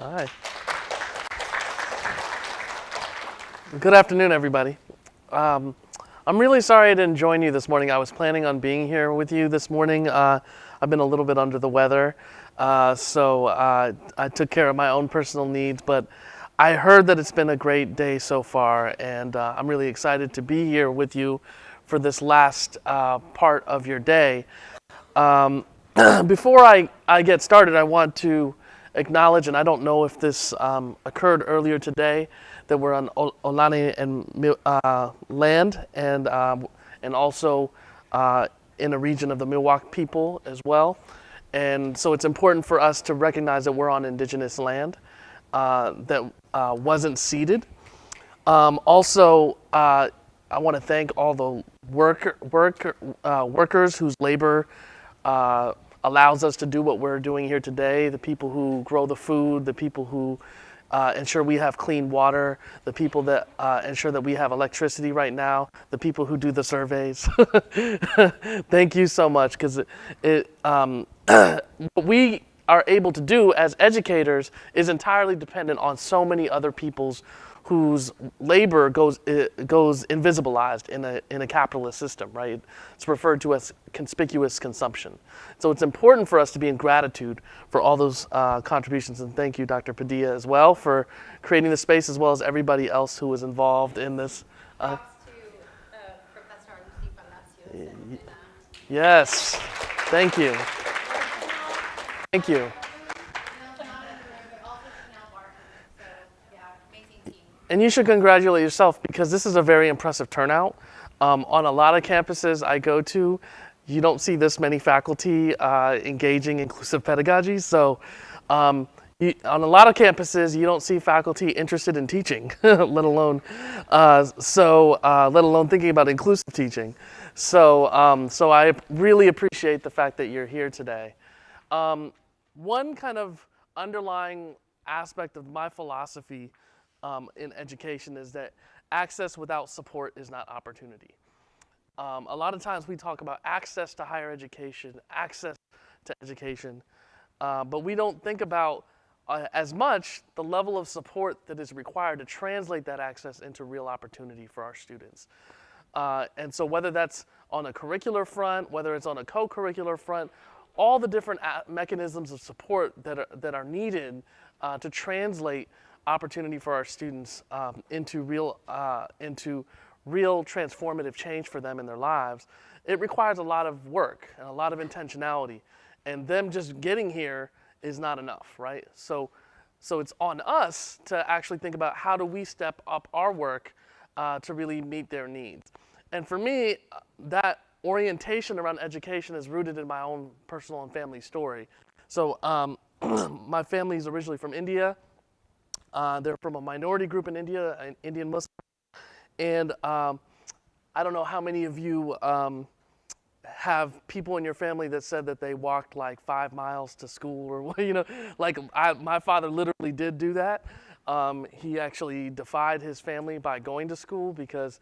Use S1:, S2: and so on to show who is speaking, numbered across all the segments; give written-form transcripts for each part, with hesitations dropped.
S1: Hi. Good afternoon, everybody. I'm really sorry I didn't join you this morning. I was planning on being here with you this morning. I've been a little bit under the weather, so I took care of my own personal needs, but I heard that it's been a great day so far, and I'm really excited to be here with you for this last part of your day. Before I get started, I want to acknowledge, and I don't know if this occurred earlier today, that we're on Ohlone and land, and also in a region of the Miwok people as well. And so it's important for us to recognize that we're on indigenous land that wasn't ceded. Also, I want to thank all the workers whose labor allows us to do what we're doing here today, the people who grow the food, the people who ensure we have clean water, the people that ensure that we have electricity right now, the people who do the surveys. Thank you so much, because what we are able to do as educators is entirely dependent on so many other people's whose labor goes invisibilized in a capitalist system, right? It's referred to as conspicuous consumption. So it's important for us to be in gratitude for all those contributions, and thank you, Dr. Padilla, as well, for creating the space, as well as everybody else who was involved in this.
S2: Props to Professor Lucy.
S1: Yes, thank you. Thank you. And you should congratulate yourself, because this is a very impressive turnout. On a lot of campuses I go to, you don't see this many faculty engaging inclusive pedagogy. So on a lot of campuses, you don't see faculty interested in teaching, let alone thinking about inclusive teaching. So I really appreciate the fact that you're here today. One kind of underlying aspect of my philosophy in education is that access without support is not opportunity. A lot of times we talk about access to higher education, access to education, but we don't think about as much the level of support that is required to translate that access into real opportunity for our students. And so whether that's on a curricular front, whether it's on a co-curricular front, all the different mechanisms of support that are needed to translate opportunity for our students into real transformative change for them in their lives, it requires a lot of work and a lot of intentionality. And them just getting here is not enough, right? So it's on us to actually think about how do we step up our work to really meet their needs. And for me, that orientation around education is rooted in my own personal and family story. So my family is originally from India. They're from a minority group in India, an Indian Muslim. And I don't know how many of you have people in your family that said that they walked like 5 miles to school, or like my father literally did do that. He actually defied his family by going to school, because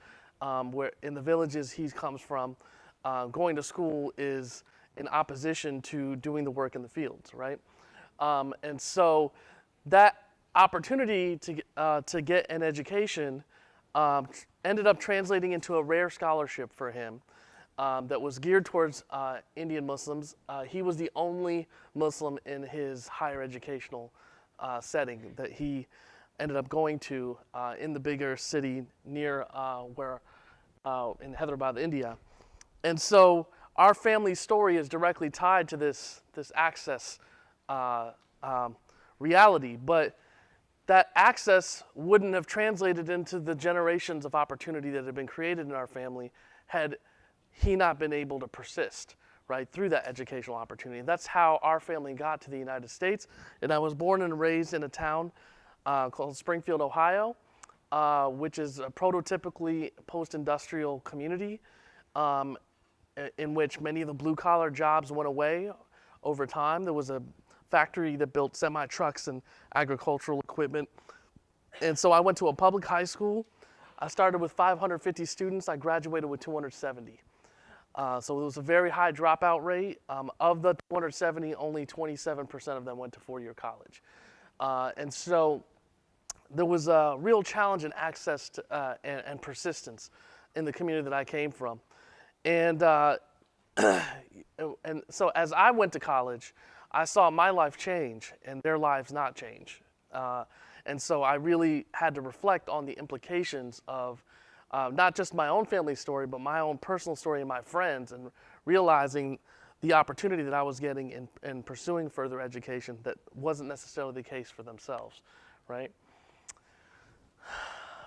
S1: where in the villages he comes from, going to school is in opposition to doing the work in the fields, right? And so that opportunity to get an education ended up translating into a rare scholarship for him that was geared towards Indian Muslims. He was the only Muslim in his higher educational setting that he ended up going to in the bigger city near in Hyderabad, India. And so our family story is directly tied to this access reality, but that access wouldn't have translated into the generations of opportunity that had been created in our family had he not been able to persist, right, through that educational opportunity. That's how our family got to the United States. And I was born and raised in a town called Springfield, Ohio, which is a prototypically post-industrial community in which many of the blue-collar jobs went away over time. There was a factory that built semi-trucks and agricultural equipment. And so I went to a public high school. I started with 550 students. I graduated with 270. So it was a very high dropout rate. Of the 270, only 27% of them went to four-year college. And so there was a real challenge in access to, and persistence in the community that I came from. And, and so as I went to college, I saw my life change and their lives not change. And so I really had to reflect on the implications of not just my own family story, but my own personal story and my friends, and realizing the opportunity that I was getting in pursuing further education that wasn't necessarily the case for themselves, right?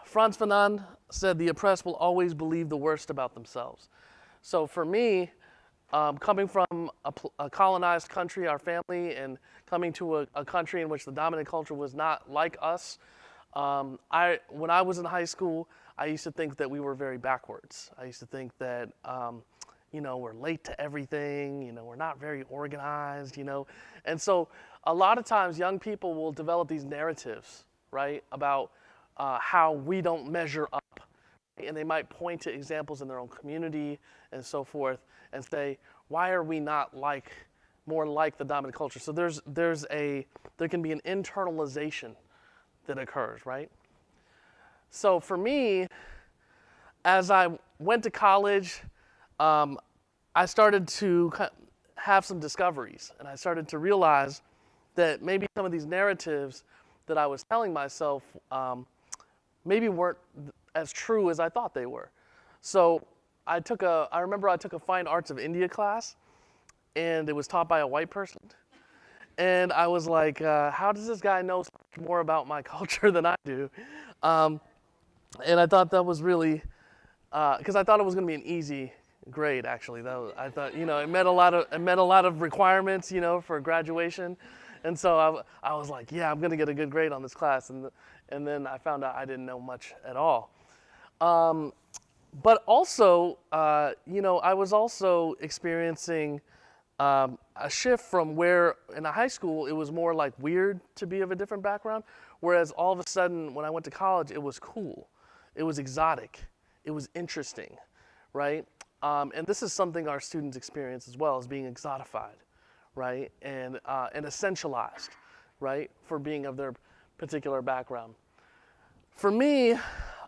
S1: Frantz Fanon said, "The oppressed will always believe the worst about themselves." So for me, coming from a colonized country, our family, and coming to a country in which the dominant culture was not like us, when I was in high school, I used to think that we were very backwards. I used to think that, we're late to everything, we're not very organized, And so a lot of times young people will develop these narratives, right, about how we don't measure up. And they might point to examples in their own community and so forth and say, why are we not more like the dominant culture? So there can be an internalization that occurs, right? So for me, as I went to college, I started to have some discoveries, and I started to realize that maybe some of these narratives that I was telling myself maybe weren't as true as I thought they were. So I remember I took a Fine Arts of India class, and it was taught by a white person. And I was like, how does this guy know so much more about my culture than I do? And I thought that was really, because I thought it was going to be an easy grade, actually. I thought, it met a lot of requirements, for graduation. And so I was like, yeah, I'm going to get a good grade on this class. And then I found out I didn't know much at all. But also, I was also experiencing a shift from where in a high school it was more like weird to be of a different background, whereas all of a sudden when I went to college it was cool, it was exotic, it was interesting, right? And this is something our students experience as well, as being exotified, right? And essentialized, right, for being of their particular background. For me,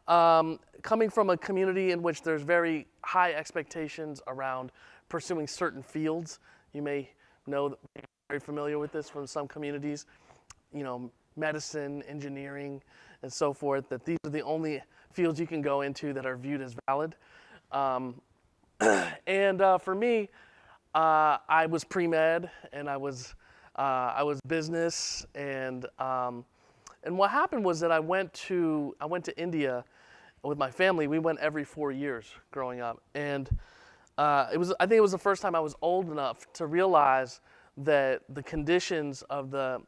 S1: coming from a community in which there's very high expectations around pursuing certain fields, you may know, very familiar with this from some communities, medicine, engineering, and so forth, that these are the only fields you can go into that are viewed as valid. For me, I was pre-med, and I was business, and what happened was that I went to India with my family. We went every 4 years growing up, and I think it was the first time I was old enough to realize that the conditions of the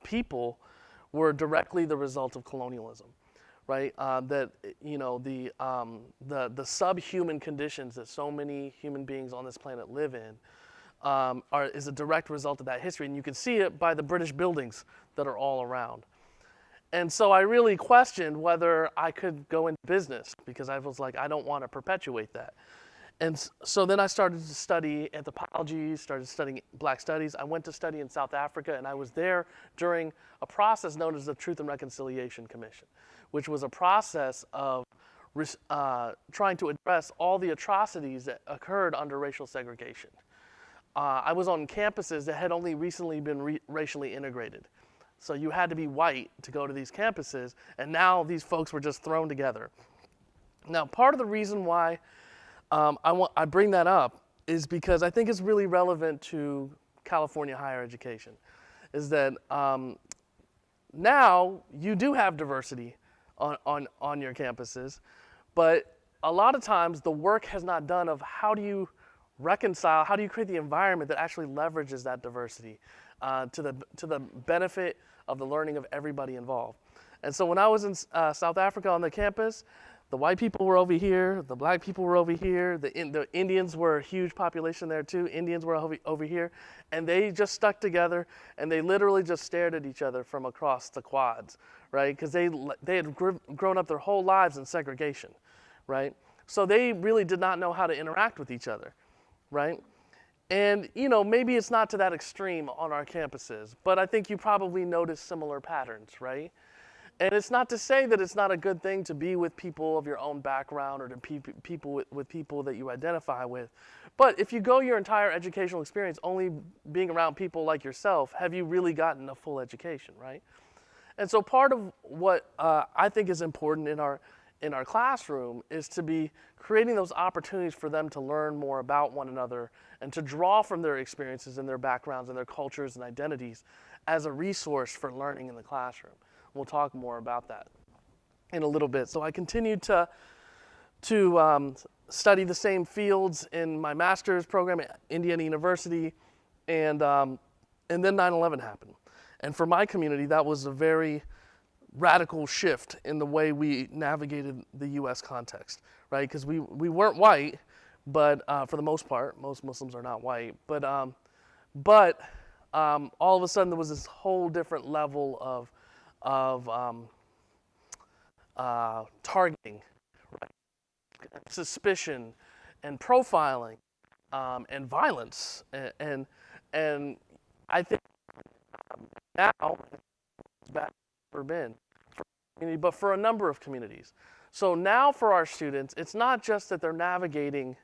S1: people were directly the result of colonialism, right? That the subhuman conditions that so many human beings on this planet live in is a direct result of that history, and you can see it by the British buildings that are all around. And so I really questioned whether I could go into business, because I was like, I don't want to perpetuate that. And so then I started to study anthropology, started studying Black studies. I went to study in South Africa, and I was there during a process known as the Truth and Reconciliation Commission, which was a process of trying to address all the atrocities that occurred under racial segregation. I was on campuses that had only recently been racially integrated. So you had to be white to go to these campuses, and now these folks were just thrown together. Now, part of the reason why I bring that up is because I think it's really relevant to California higher education, is that now you do have diversity on your campuses, but a lot of times the work has not done of how do you reconcile, how do you create the environment that actually leverages that diversity to the benefit of the learning of everybody involved. And so when I was in South Africa on the campus, the white people were over here, the Black people were over here, the Indians were a huge population there too, Indians were over here, and they just stuck together, and they literally just stared at each other from across the quads, right? Because they had grown up their whole lives in segregation, right? So they really did not know how to interact with each other, right? And maybe it's not to that extreme on our campuses, but I think you probably notice similar patterns, right? And it's not to say that it's not a good thing to be with people of your own background or to people with people that you identify with. But if you go your entire educational experience only being around people like yourself, have you really gotten a full education, right? And so part of what I think is important in our classroom is to be creating those opportunities for them to learn more about one another and to draw from their experiences and their backgrounds and their cultures and identities as a resource for learning in the classroom. We'll talk more about that in a little bit. So I continued to study the same fields in my master's program at Indiana University, and then 9/11 happened. And for my community, that was a very radical shift in the way we navigated the U.S. context, right? Because we weren't white, but for the most part, most Muslims are not white. But all of a sudden, there was this whole different level of targeting, right? Suspicion, and profiling, and violence, and I think now it's better than been for community, but for a number of communities. So now for our students, it's not just that they're navigating,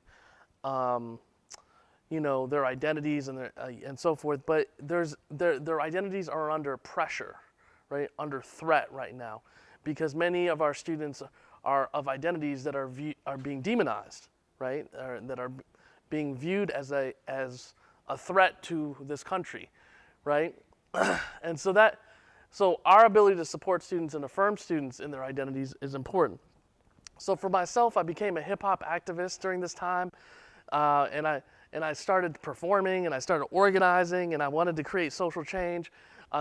S1: their identities and so forth, but their identities are under pressure, right? Under threat right now, because many of our students are of identities that are being demonized, right? That are being viewed as a threat to this country, right? And so our ability to support students and affirm students in their identities is important. So for myself, I became a hip hop activist during this time, and I started performing and I started organizing and I wanted to create social change.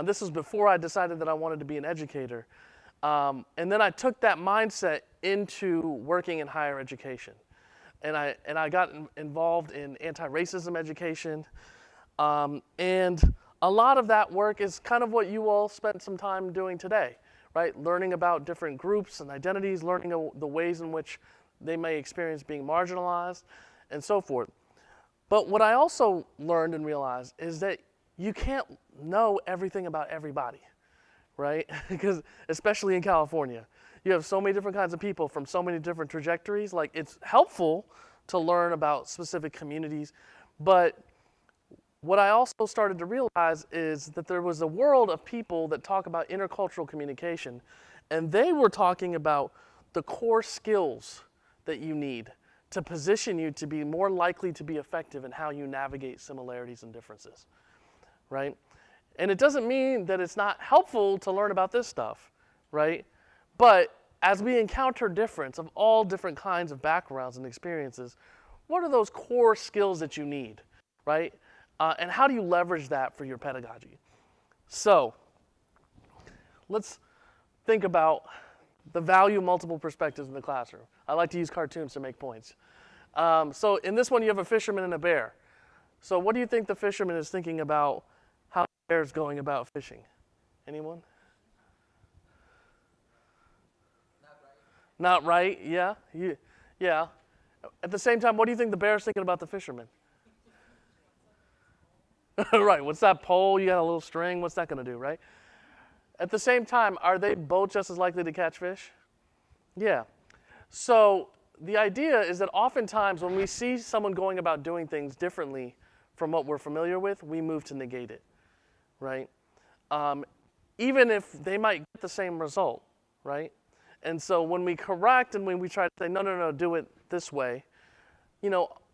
S1: This was before I decided that I wanted to be an educator. And then I took that mindset into working in higher education. And I got involved in anti-racism education. And a lot of that work is kind of what you all spent some time doing today, right? Learning about different groups and identities, learning the ways in which they may experience being marginalized, and so forth. But what I also learned and realized is that you can't know everything about everybody, right? Because especially in California, you have so many different kinds of people from so many different trajectories. Like, it's helpful to learn about specific communities, but what I also started to realize is that there was a world of people that talk about intercultural communication, and they were talking about the core skills that you need to position you to be more likely to be effective in how you navigate similarities and differences, right? And it doesn't mean that it's not helpful to learn about this stuff, right? But as we encounter difference of all different kinds of backgrounds and experiences, what are those core skills that you need, right? And how do you leverage that for your pedagogy? So let's think about the value of multiple perspectives in the classroom. I like to use cartoons to make points. So in this one, you have a fisherman and a bear. So what do you think the fisherman is thinking about how the bear is going about fishing? Anyone? Not right, yeah. Yeah. At the same time, what do you think the bear is thinking about the fisherman? Right, what's that pole? You got a little string, what's that gonna do, right? At the same time, are they both just as likely to catch fish? Yeah. So the idea is that oftentimes when we see someone going about doing things differently from what we're familiar with, we move to negate it, right? Even if they might get the same result, right? And so when we correct and when we try to say, no, do it this way,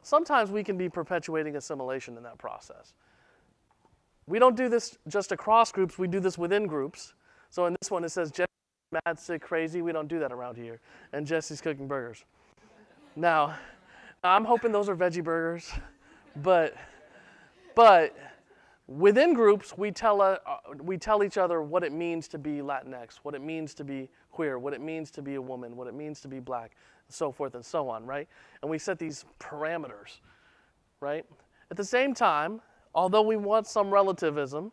S1: sometimes we can be perpetuating assimilation in that process. We don't do this just across groups, we do this within groups. So in this one it says, Jesse's mad, sick, crazy. We don't do that around here. And Jesse's cooking burgers. Now I'm hoping those are veggie burgers, but within groups we tell each other what it means to be Latinx, what it means to be queer, what it means to be a woman, what it means to be black, and so forth and so on, right? And we set these parameters, right? At the same time, although we want some relativism,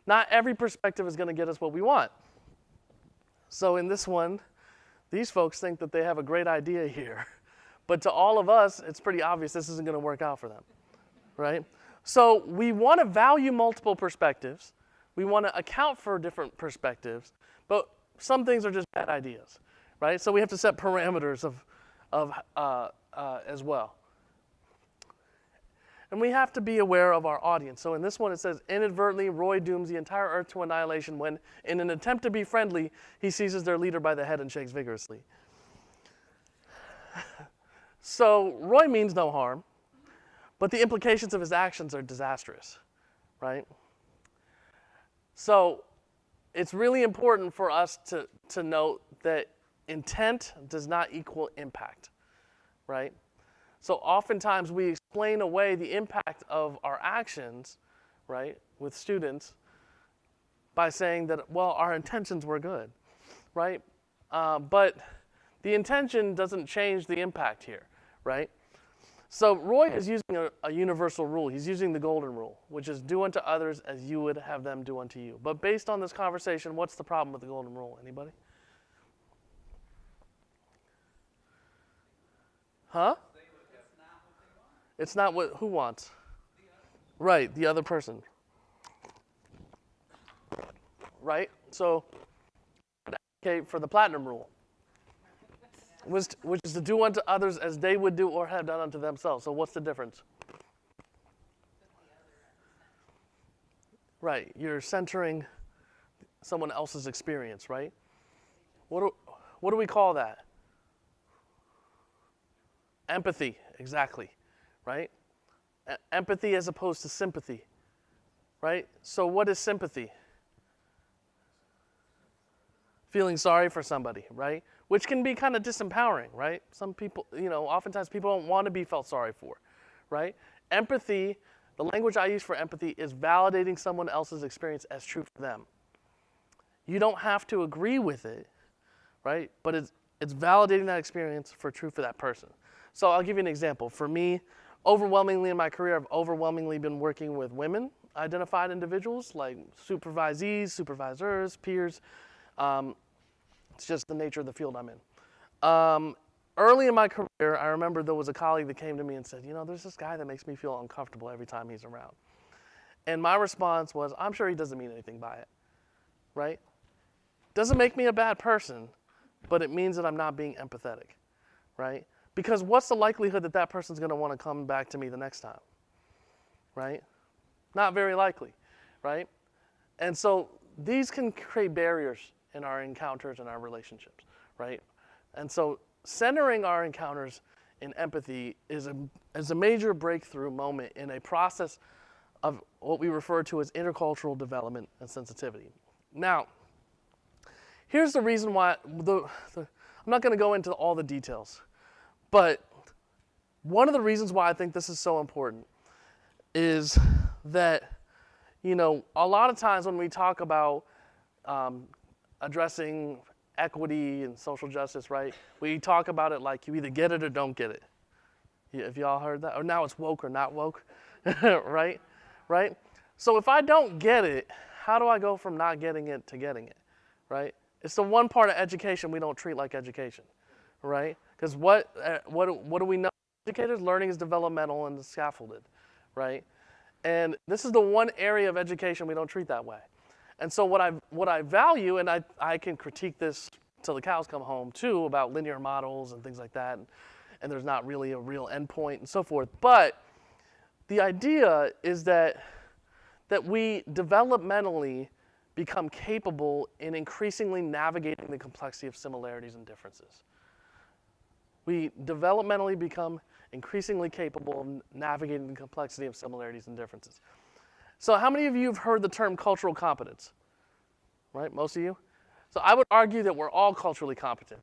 S1: not every perspective is going to get us what we want. So in this one, these folks think that they have a great idea here. But to all of us, it's pretty obvious this isn't going to work out for them, right? So we want to value multiple perspectives. We want to account for different perspectives, but some things are just bad ideas, right? So we have to set parameters as well. And we have to be aware of our audience. So in this one it says, inadvertently, Roy dooms the entire Earth to annihilation when, in an attempt to be friendly, he seizes their leader by the head and shakes vigorously. So Roy means no harm, but the implications of his actions are disastrous, right? So it's really important for us to note that intent does not equal impact, right? So oftentimes we explain away the impact of our actions, right, with students by saying that, well, our intentions were good, right? But the intention doesn't change the impact here, right? So Roy is using a universal rule. He's using the golden rule, which is do unto others as you would have them do unto you. But based on this conversation, what's the problem with the golden rule? Anybody? Huh? It's not what, who wants? Right, the other person. Right? So, advocate for the platinum rule, which is to do unto others as they would do or have done unto themselves. So what's the difference? Right, you're centering someone else's experience, right? What do we call that? Empathy, exactly, right? Empathy as opposed to sympathy, right? So what is sympathy? Feeling sorry for somebody, right? Which can be kind of disempowering, right? Some people, oftentimes people don't want to be felt sorry for, right? Empathy, the language I use for empathy is validating someone else's experience as true for them. You don't have to agree with it, right? But it's validating that experience for true for that person. So I'll give you an example. For me, overwhelmingly in my career, I've overwhelmingly been working with women identified individuals like supervisees, supervisors, peers. It's just the nature of the field I'm in. Early in my career, I remember there was a colleague that came to me and said, there's this guy that makes me feel uncomfortable every time he's around. And my response was, I'm sure he doesn't mean anything by it, right? Doesn't make me a bad person, but it means that I'm not being empathetic, right? Because what's the likelihood that that person's going to want to come back to me the next time, right? Not very likely, right? And so these can create barriers in our encounters and our relationships, right? And so centering our encounters in empathy is a major breakthrough moment in a process of what we refer to as intercultural development and sensitivity. Now, here's the reason why, I'm not going to go into all the details, but one of the reasons why I think this is so important is that, a lot of times when we talk about addressing equity and social justice, right, we talk about it like you either get it or don't get it. Have y'all heard that? Or now it's woke or not woke, right? Right? So if I don't get it, how do I go from not getting it to getting it, right? It's the one part of education we don't treat like education, right? Because what do we know? Educators, learning is developmental and scaffolded, right? And this is the one area of education we don't treat that way. And so what I value, and I can critique this till the cows come home too, about linear models and things like that, and there's not really a real endpoint and so forth. But the idea is that we developmentally become capable in increasingly navigating the complexity of similarities and differences. We developmentally become increasingly capable of navigating the complexity of similarities and differences. So how many of you have heard the term cultural competence? Right, most of you? So I would argue that we're all culturally competent.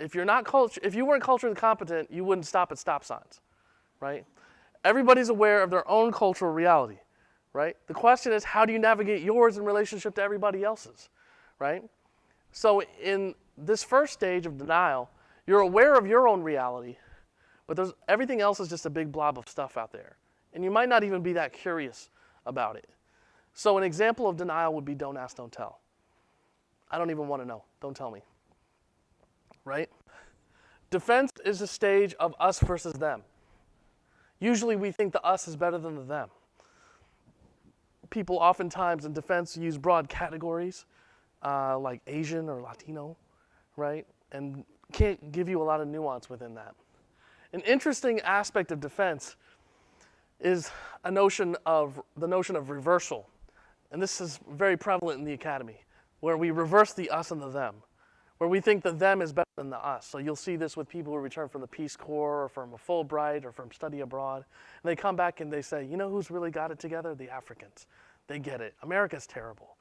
S1: If you weren't culturally competent, you wouldn't stop at stop signs, right? Everybody's aware of their own cultural reality, right? The question is, how do you navigate yours in relationship to everybody else's, right? So in this first stage of denial, you're aware of your own reality, but everything else is just a big blob of stuff out there. And you might not even be that curious about it. So an example of denial would be don't ask, don't tell. I don't even want to know. Don't tell me. Right? Defense is a stage of us versus them. Usually we think the us is better than the them. people oftentimes in defense use broad categories like Asian or Latino, right? And can't give you a lot of nuance within that. An interesting aspect of defense is the notion of reversal. And this is very prevalent in the academy, where we reverse the us and the them, where we think the them is better than the us. So you'll see this with people who return from the Peace Corps or from a Fulbright or from study abroad. And they come back and they say, you know who's really got it together? The Africans. They get it. America's terrible,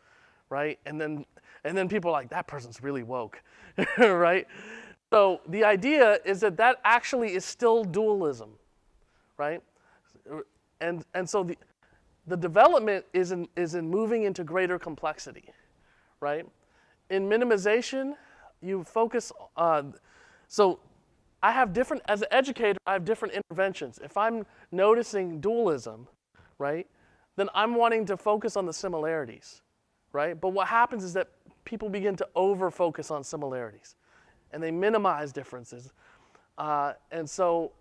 S1: right? And then people are like, that person's really woke, right? So the idea is that actually is still dualism, right? And so the development is in moving into greater complexity, right? In minimization, you focus on, so I have different, as an educator, I have different interventions. If I'm noticing dualism, right, then I'm wanting to focus on the similarities, right? But what happens is that people begin to over-focus on similarities, and they minimize differences. And so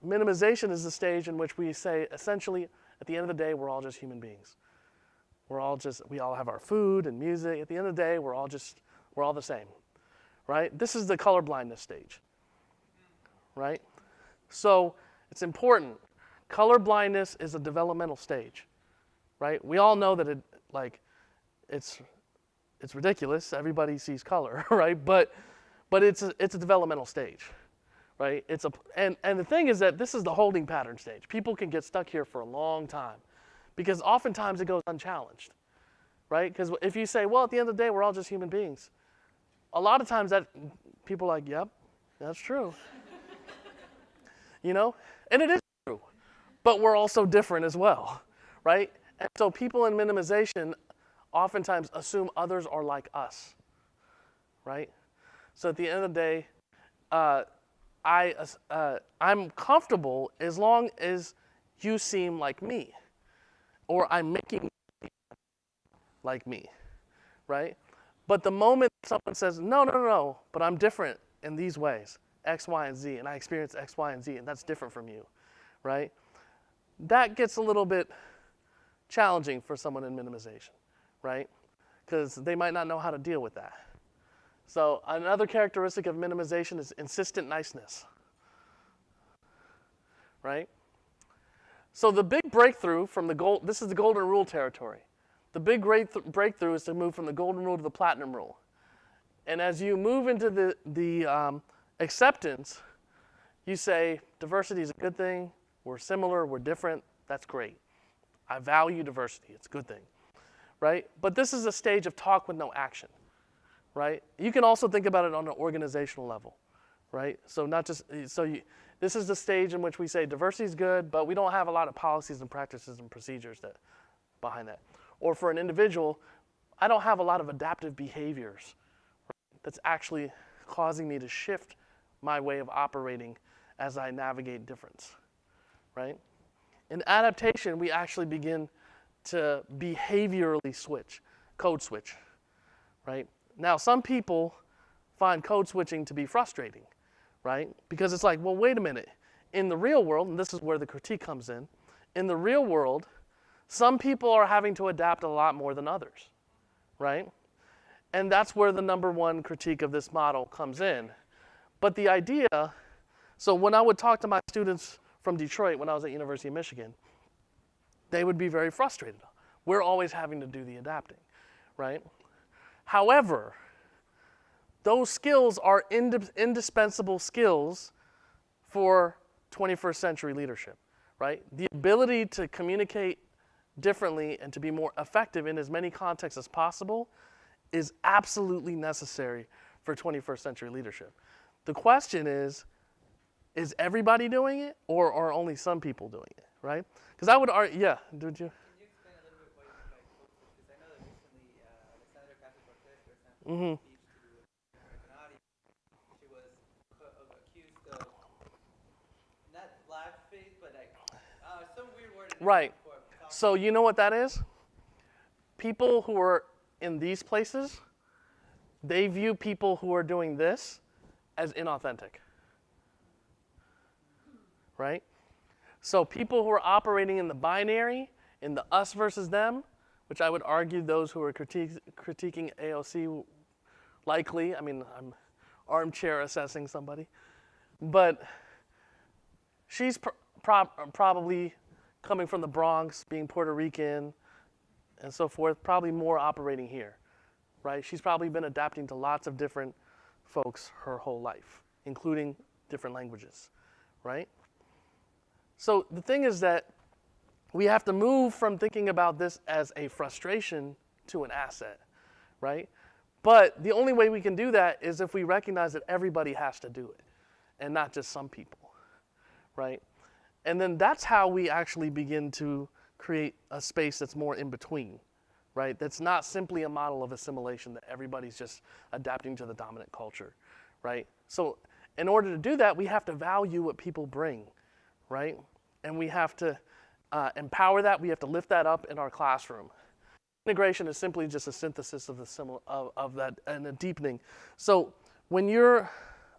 S1: minimization is the stage in which we say, essentially, at the end of the day, we're all just human beings. We all have our food and music. At the end of the day, we're all the same, right? This is the colorblindness stage, right? So it's important. Colorblindness is a developmental stage, right? We all know that it's ridiculous. Everybody sees color, right? But it's a developmental stage, right? And the thing is that this is the holding pattern stage. People can get stuck here for a long time because oftentimes it goes unchallenged, right? Because if you say, well, at the end of the day, we're all just human beings, a lot of times that people are like, yep, that's true. You know? And it is true. But we're also different as well, right? And so people in minimization oftentimes assume others are like us, right? So at the end of the day, I'm comfortable as long as you seem like me, or I'm making you like me, right? But the moment someone says, no, but I'm different in these ways, X, Y, and Z, and I experience X, Y, and Z, and that's different from you, right? That gets a little bit challenging for someone in minimization, right? Because they might not know how to deal with that. So another characteristic of minimization is insistent niceness, right? So the big breakthrough from this is the golden rule territory. The big breakthrough is to move from the golden rule to the platinum rule. And as you move into the acceptance, you say diversity is a good thing, we're similar, we're different, that's great. I value diversity, it's a good thing, right? But this is a stage of talk with no action, right? You can also think about it on an organizational level, right? So this is the stage in which we say diversity is good, but we don't have a lot of policies and practices and procedures behind that. Or for an individual, I don't have a lot of adaptive behaviors, right, that's actually causing me to shift my way of operating as I navigate difference, right? In adaptation, we actually begin to behaviorally switch, code switch, right? Now, some people find code switching to be frustrating, right? Because it's like, well, wait a minute. In the real world, and this is where the critique comes in the real world, some people are having to adapt a lot more than others, right? And that's where the number one critique of this model comes in. But the idea, so when I would talk to my students from Detroit when I was at University of Michigan, they would be very frustrated. We're always having to do the adapting, right? However, those skills are indispensable skills for 21st century leadership, right? The ability to communicate differently and to be more effective in as many contexts as possible is absolutely necessary for 21st century leadership. The question is everybody doing it or are only some people doing it, right? Because I would argue, yeah, did you?
S3: Can you explain a little bit what you mean by code switch? Because I know that recently, Alexandra Ocasio-Cortez, for example, speech to the American audience, she was accused of not blackface, but like some weird word.
S1: Right. So you know what that is? People who are in these places, they view people who are doing this as inauthentic, right? So people who are operating in the binary, in the us versus them, which I would argue those who are critiquing AOC likely, I mean, I'm armchair assessing somebody, but she's probably coming from the Bronx, being Puerto Rican, and so forth, probably more operating here, right? She's probably been adapting to lots of different folks her whole life, including different languages, right? So the thing is that we have to move from thinking about this as a frustration to an asset, right? But the only way we can do that is if we recognize that everybody has to do it, and not just some people, right? And then that's how we actually begin to create a space that's more in between, right? That's not simply a model of assimilation that everybody's just adapting to the dominant culture, right? So in order to do that, we have to value what people bring, right? And we have to empower that. We have to lift that up in our classroom. Integration is simply just a synthesis of of that and a deepening. So when you're,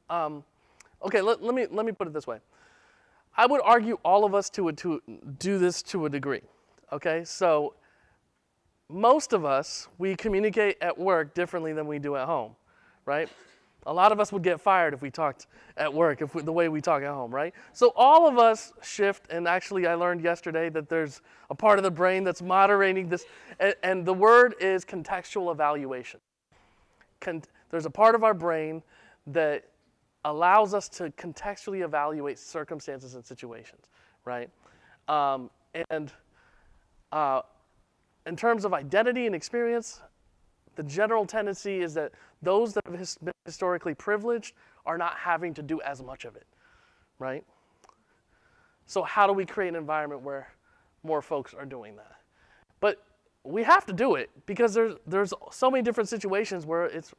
S1: okay, let me put it this way. I would argue all of us to do this to a degree, okay? So most of us, we communicate at work differently than we do at home, right? A lot of us would get fired if we talked at work, the way we talk at home, right? So all of us shift, and actually I learned yesterday that there's a part of the brain that's moderating this, and the word is contextual evaluation. There's a part of our brain that allows us to contextually evaluate circumstances and situations, right? In terms of identity and experience, the general tendency is that those that have been historically privileged are not having to do as much of it, right? So how do we create an environment where more folks are doing that? But we have to do it because there's so many different situations where it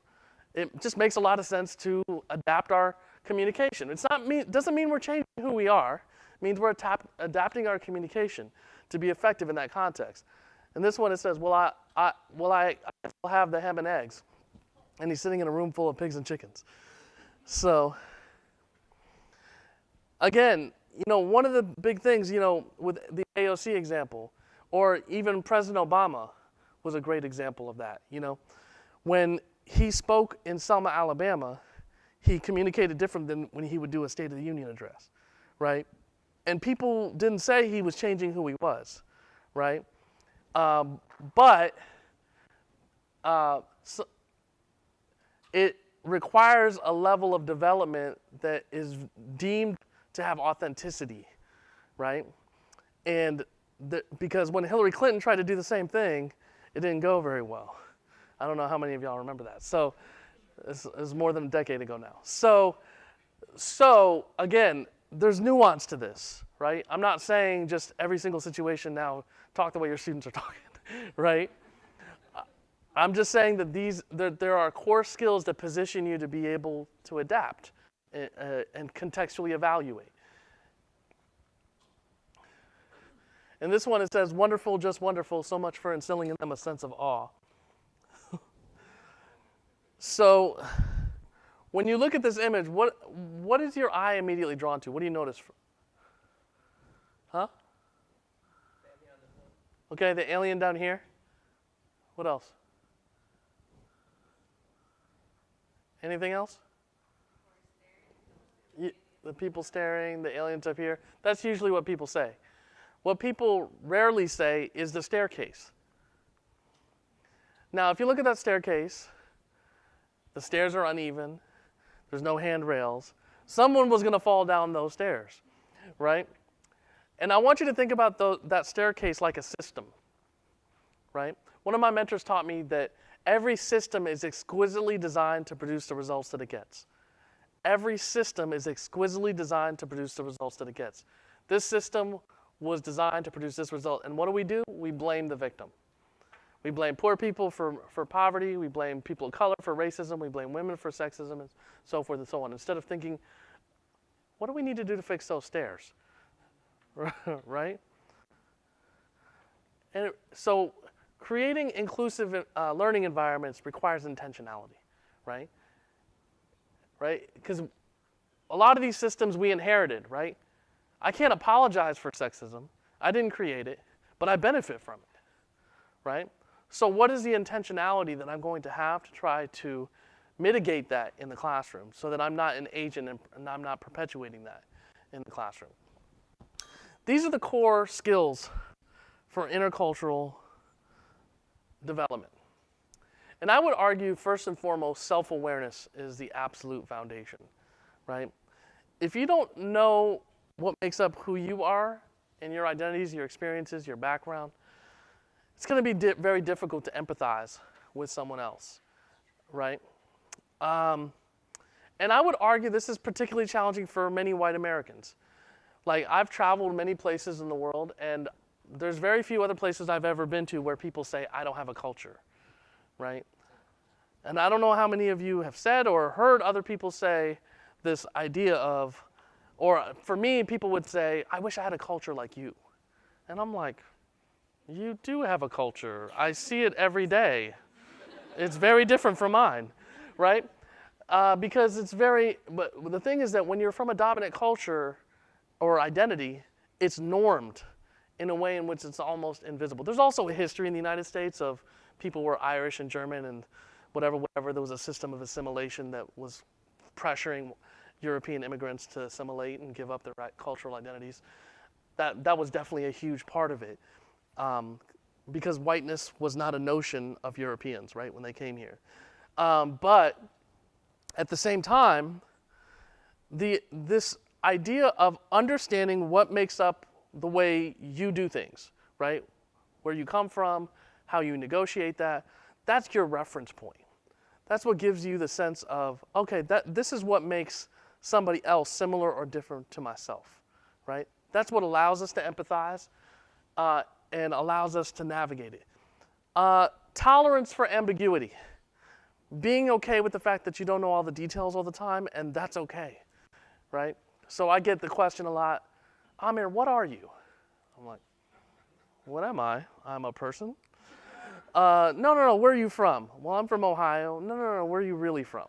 S1: just makes a lot of sense to adapt our communication. Doesn't mean we're changing who we are. It means we're adapting our communication to be effective in that context. And this one, it says, will I still have the ham and eggs? And he's sitting in a room full of pigs and chickens. So, again, one of the big things, with the AOC example, or even President Obama was a great example of that. When he spoke in Selma, Alabama, he communicated different than when he would do a State of the Union address, right? And people didn't say he was changing who he was, right? But it requires a level of development that is deemed to have authenticity, right? And because when Hillary Clinton tried to do the same thing, it didn't go very well. I don't know how many of y'all remember that. So it's more than a decade ago now. So again, there's nuance to this, right? I'm not saying just every single situation now talk the way your students are talking, right? I'm just saying that there are core skills that position you to be able to adapt and contextually evaluate. And this one, it says, wonderful, just wonderful, so much for instilling in them a sense of awe. So when you look at this image, what is your eye immediately drawn to? What do you notice? Huh? Okay, the alien down here. What else? Anything else? The people staring, the aliens up here. That's usually what people say. What people rarely say is the staircase. Now, if you look at that staircase, the stairs are uneven. There's no handrails. Someone was going to fall down those stairs, right? And I want you to think about that staircase like a system, right? One of my mentors taught me that every system is exquisitely designed to produce the results that it gets. Every system is exquisitely designed to produce the results that it gets. This system was designed to produce this result. And what do? We blame the victim. We blame poor people for poverty. We blame people of color for racism. We blame women for sexism and so forth and so on. Instead of thinking, what do we need to do to fix those stairs? Right? And so creating inclusive learning environments requires intentionality, right? Right? Because a lot of these systems we inherited, right? I can't apologize for sexism. I didn't create it, but I benefit from it, right? So what is the intentionality that I'm going to have to try to mitigate that in the classroom so that I'm not an agent and I'm not perpetuating that in the classroom? These are the core skills for intercultural development. And I would argue, first and foremost, self-awareness is the absolute foundation, right? If you don't know what makes up who you are and your identities, your experiences, your background, it's going to be very difficult to empathize with someone else, right? And I would argue this is particularly challenging for many white Americans. Like, I've traveled many places in the world, and there's very few other places I've ever been to where people say, I don't have a culture, right? And I don't know how many of you have said or heard other people say this idea of, or for me, people would say, I wish I had a culture like you. And I'm like, you do have a culture. I see it every day. It's very different from mine, right? Because it's but the thing is that when you're from a dominant culture or identity, it's normed in a way in which it's almost invisible. There's also a history in the United States of people were Irish and German and whatever, there was a system of assimilation that was pressuring European immigrants to assimilate and give up their cultural identities. That was definitely a huge part of it, because whiteness was not a notion of Europeans, right, when they came here. But at the same time, this idea of understanding what makes up the way you do things, right, where you come from, how you negotiate that's your reference point. That's what gives you the sense of, okay, this is what makes somebody else similar or different to myself, right? That's what allows us to empathize and allows us to navigate it. Tolerance for ambiguity. Being okay with the fact that you don't know all the details all the time, and that's okay, right? So I get the question a lot, Amer, what are you? I'm like, what am I? I'm a person. No, where are you from? Well, I'm from Ohio. No, where are you really from,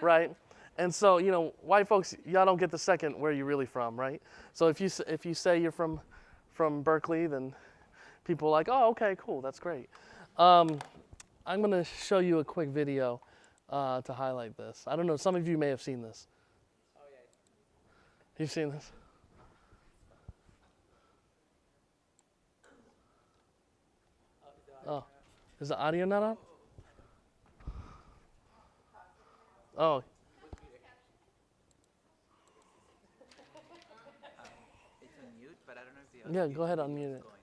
S1: right? And so, white folks, y'all don't get the second where you really from, right? So if you say you're from Berkeley, then people are like, oh, okay, cool, that's great. I'm going to show you a quick video to highlight this. I don't know, some of you may have seen this.
S3: Oh, yeah.
S1: You've seen this? Oh, is the audio not on? Oh.
S3: It's on mute, but I don't know if the
S1: Yeah,
S3: other
S1: go ahead,
S3: video
S1: unmute
S3: is
S1: it.
S3: going.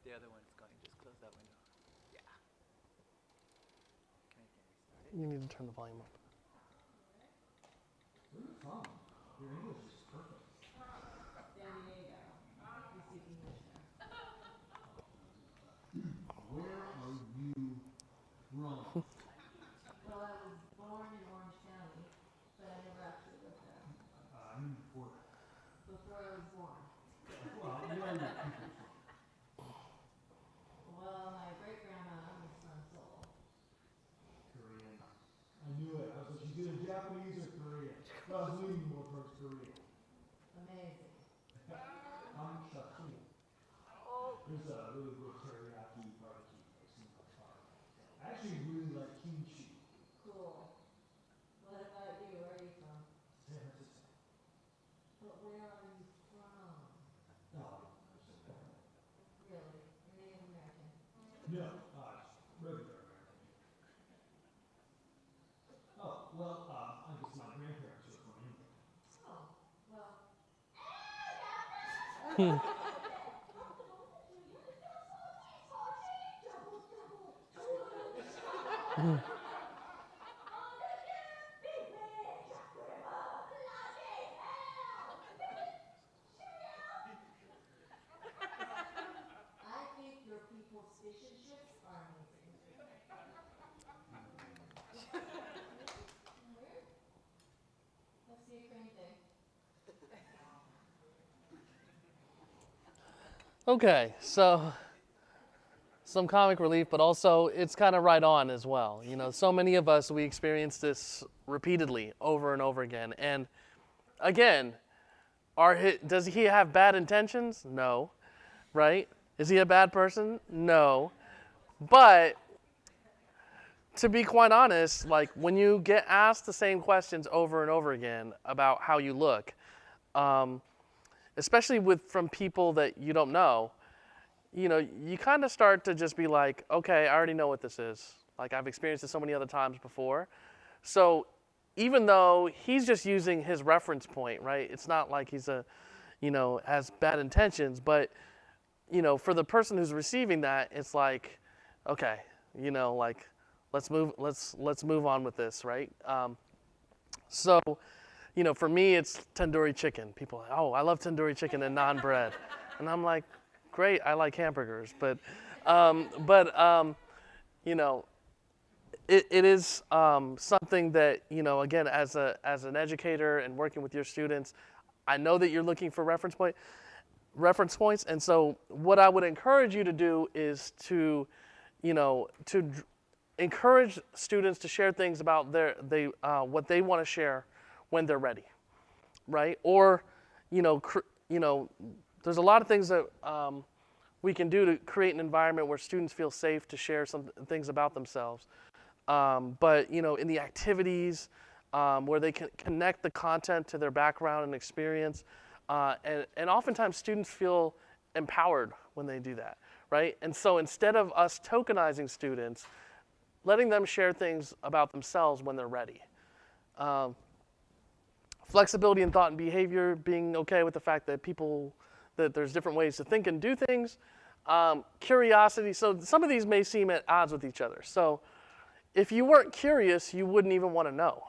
S3: The other one's going. Just close that window. Yeah. Can I restart it?
S1: You need to turn the volume up.
S4: Well, I was born in Orange County, but I never actually lived there. Before I was born. Well, my great-grandma was from Seoul.
S5: Korean. I knew it. I was like, she's either Japanese or Korean. But I was leaning more towards Korean.
S4: Amazing.
S5: I'm Shaku. There's a really good teriyaki barbecue place in my car. I actually really like kimchi.
S4: Cool. What about you? Where are you from?
S5: San Francisco.
S4: But where are you from?
S5: No,
S4: Really? You're Native American?
S5: no, regular American. Oh, well, I guess my grandparents are from England.
S4: Oh, well. I think your people's fish and chips are amazing. Weird. That's the Ukraine thing.
S1: Okay, so some comic relief, but also it's kind of right on as well. So many of us, we experience this repeatedly over and over again. And again, does he have bad intentions? No, right? Is he a bad person? No. But to be quite honest, like when you get asked the same questions over and over again about how you look, especially from people that you don't know, you kind of start to just be like, okay, I already know what this is. Like I've experienced it so many other times before. So even though he's just using his reference point, right? It's not like he's has bad intentions, but for the person who's receiving that, it's like, okay, like let's move on with this, right? So, for me, it's tandoori chicken. People are like, oh, I love tandoori chicken and naan bread, and I'm like, great, I like hamburgers, but it is something that again, as an educator and working with your students, I know that you're looking for reference points, and so what I would encourage you to do is to encourage students to share things about what they want to share when they're ready, right? Or there's a lot of things that we can do to create an environment where students feel safe to share some things about themselves. But in the activities where they can connect the content to their background and experience, and oftentimes students feel empowered when they do that, right? And so instead of us tokenizing students, letting them share things about themselves when they're ready. Flexibility in thought and behavior, being okay with the fact that that there's different ways to think and do things. Curiosity, so some of these may seem at odds with each other. So if you weren't curious, you wouldn't even want to know,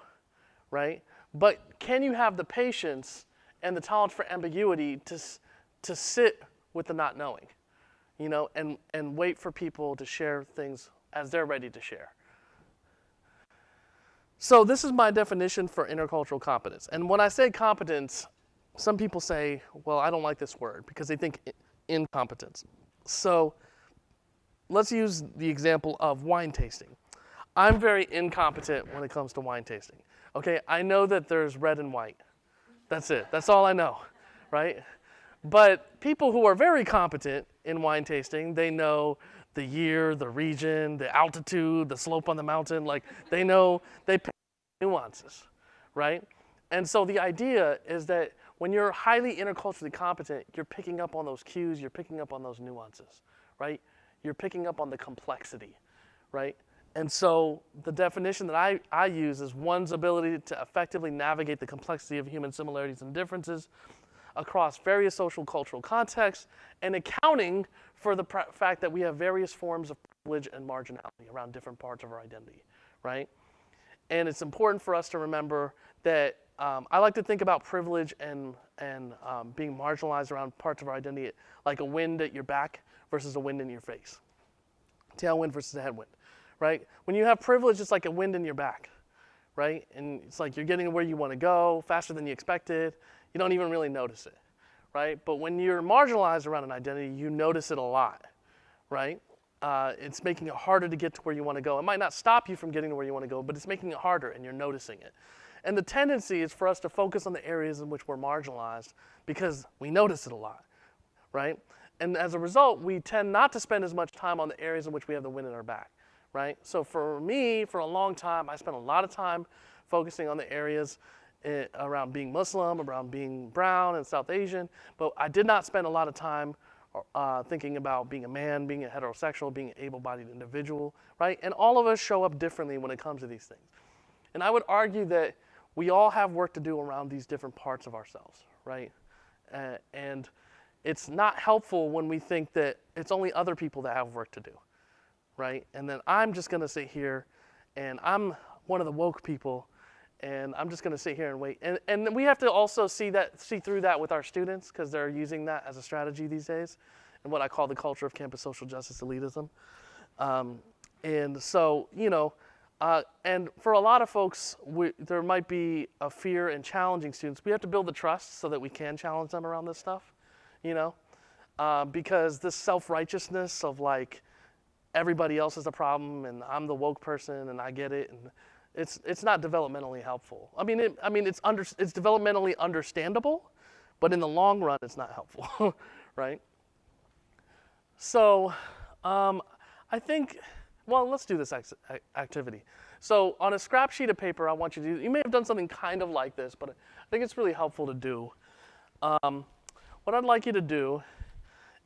S1: right? But can you have the patience and the tolerance for ambiguity to sit with the not knowing, and wait for people to share things as they're ready to share. So this is my definition for intercultural competence. And when I say competence, some people say, well, I don't like this word because they think incompetence. So let's use the example of wine tasting. I'm very incompetent when it comes to wine tasting. Okay, I know that there's red and white. That's it. That's all I know, right? But people who are very competent in wine tasting, they know the year, the region, the altitude, the slope on the mountain. Like they pick nuances, right? And so the idea is that when you're highly interculturally competent, you're picking up on those cues, you're picking up on those nuances, right? You're picking up on the complexity, right? And so the definition that I use is one's ability to effectively navigate the complexity of human similarities and differences across various social cultural contexts, and accounting for the fact that we have various forms of privilege and marginality around different parts of our identity, right? And it's important for us to remember that I like to think about privilege and being marginalized around parts of our identity like a wind at your back versus a wind in your face. Tailwind versus a headwind, right? When you have privilege, it's like a wind in your back, right? And it's like you're getting where you want to go faster than you expected. You don't even really notice it, right? But when you're marginalized around an identity, you notice it a lot, right? It's making it harder to get to where you want to go. It might not stop you from getting to where you want to go, but it's making it harder and you're noticing it. And the tendency is for us to focus on the areas in which we're marginalized because we notice it a lot, right? And as a result, we tend not to spend as much time on the areas in which we have the wind in our back, right? So for me, for a long time, I spent a lot of time focusing on the areas around being Muslim, around being brown and South Asian, but I did not spend a lot of time thinking about being a man, being a heterosexual, being an able-bodied individual, right? And all of us show up differently when it comes to these things. And I would argue that we all have work to do around these different parts of ourselves, right? And it's not helpful when we think that it's only other people that have work to do, right? And then I'm just gonna sit here and I'm one of the woke people and I'm just going to sit here and wait. And we have to also see through that with our students because they're using that as a strategy these days and what I call the culture of campus social justice elitism. And so, and for a lot of folks, there might be a fear in challenging students. We have to build the trust so that we can challenge them around this stuff, because this self-righteousness of like, everybody else is the problem and I'm the woke person and I get it. And it's not developmentally helpful. It's developmentally understandable, but in the long run, it's not helpful, right? So I think, well, let's do this activity. So on a scrap sheet of paper, I want you to do, you may have done something kind of like this, but I think it's really helpful to do. What I'd like you to do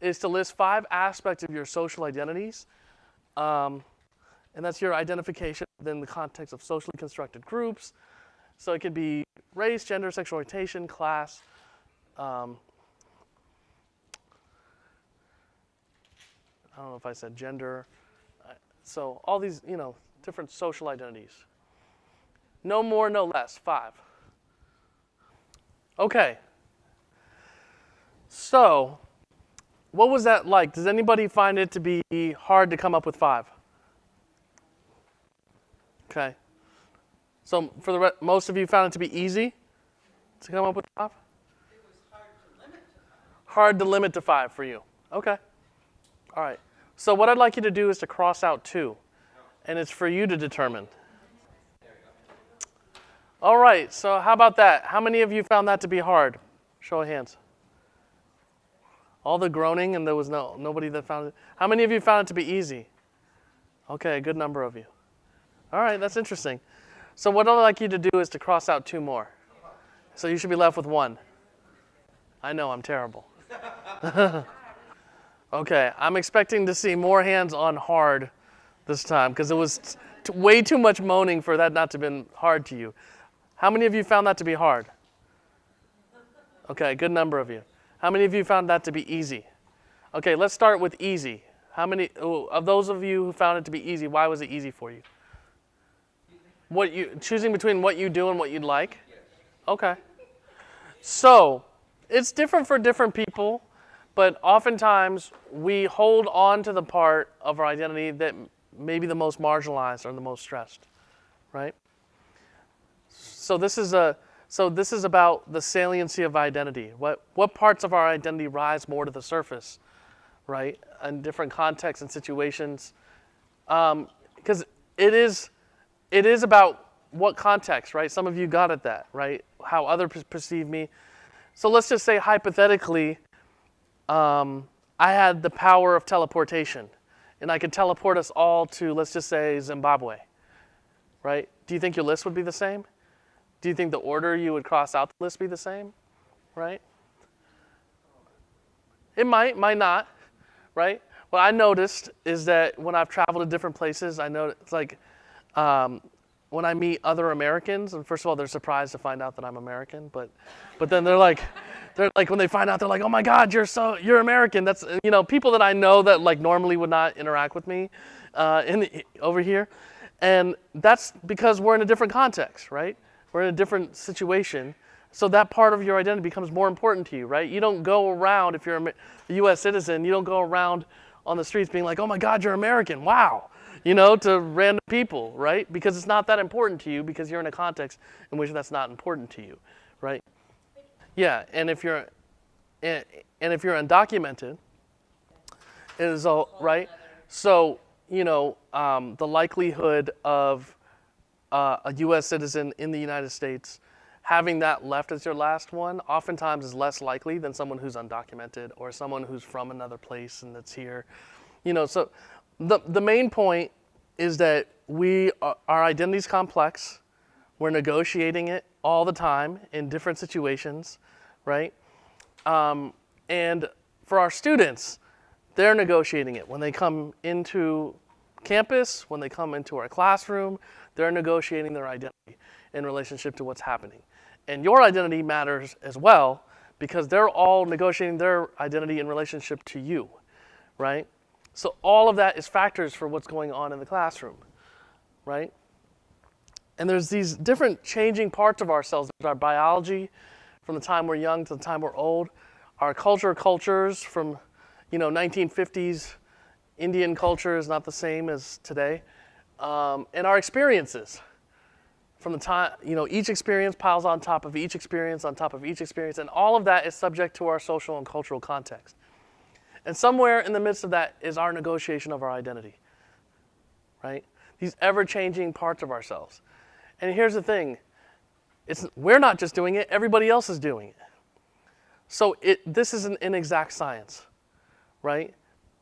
S1: is to list 5 aspects of your social identities. And that's your identification within the context of socially constructed groups. So it could be race, gender, sexual orientation, class. I don't know if I said gender. So all these, different social identities. No more, no less, 5. Okay. So, what was that like? Does anybody find it to be hard to come up with 5? Okay. So for most of you found it to be easy to come up with 5?
S3: It was hard to limit to 5.
S1: Hard to limit to 5 for you. Okay. All right. So what I'd like you to do is to cross out 2. And it's for you to determine. All right. So how about that? How many of you found that to be hard? Show of hands. All the groaning and there was nobody that found it. How many of you found it to be easy? Okay, a good number of you. All right, that's interesting. So what I'd like you to do is to cross out 2 more. So you should be left with 1. I know, I'm terrible. Okay, I'm expecting to see more hands on hard this time because it was way too much moaning for that not to have been hard to you. How many of you found that to be hard? Okay, good number of you. How many of you found that to be easy? Okay, let's start with easy. How many of those of you who found it to be easy, why was it easy for you? Choosing between what you do and what you'd like? Okay. So, it's different for different people, but oftentimes we hold on to the part of our identity that may be the most marginalized or the most stressed, right? So this is about the saliency of identity. What parts of our identity rise more to the surface, right? In different contexts and situations. Because it is about what context, right? Some of you got at that, right? How others perceive me. So let's just say hypothetically, I had the power of teleportation. And I could teleport us all to, let's just say, Zimbabwe, right? Do you think your list would be the same? Do you think the order you would cross out the list be the same, right? It might not, right? What I noticed is that when I've traveled to different places, I know it's like when I meet other Americans, and first of all, they're surprised to find out that I'm American, but then they're like when they find out, they're like, oh my God, you're American. That's people that I know that like normally would not interact with me over here, and that's because we're in a different context, right? We're in a different situation. So that part of your identity becomes more important to you, right? You don't go around, if you're a U.S. citizen, you don't go around on the streets being like, oh my God, you're American, wow, to random people, right? Because it's not that important to you because you're in a context in which that's not important to you, right? Yeah, and if you're undocumented, it is all, right? So, the likelihood of a U.S. citizen in the United States having that left as your last one oftentimes is less likely than someone who's undocumented or someone who's from another place and that's here. So the main point is that our identity is complex. We're negotiating it all the time in different situations, right? And for our students, they're negotiating it when they come into campus, when they come into our classroom, they're negotiating their identity in relationship to what's happening. And your identity matters as well because they're all negotiating their identity in relationship to you, right? So all of that is factors for what's going on in the classroom, right? And there's these different changing parts of ourselves. There's our biology from the time we're young to the time we're old, our cultures from 1950s Indian culture is not the same as today, and our experiences. From the time, each experience piles on top of each experience, on top of each experience, and all of that is subject to our social and cultural context. And somewhere in the midst of that is our negotiation of our identity, right? These ever-changing parts of ourselves. And here's the thing, we're not just doing it, everybody else is doing it. So this is an inexact science, right?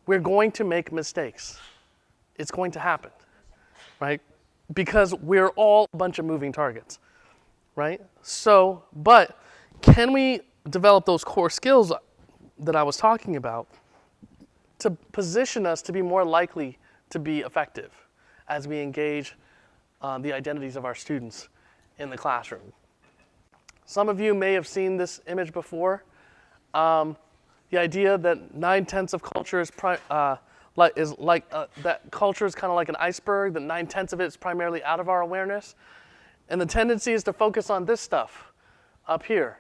S1: we're going to make mistakes. It's going to happen, right? Because we're all a bunch of moving targets, right? So, but can we develop those core skills that I was talking about to position us to be more likely to be effective as we engage the identities of our students in the classroom? Some of you may have seen this image before. The idea that 9/10 of culture is that culture is kind of like an iceberg, that 9/10 of it is primarily out of our awareness. And the tendency is to focus on this stuff up here,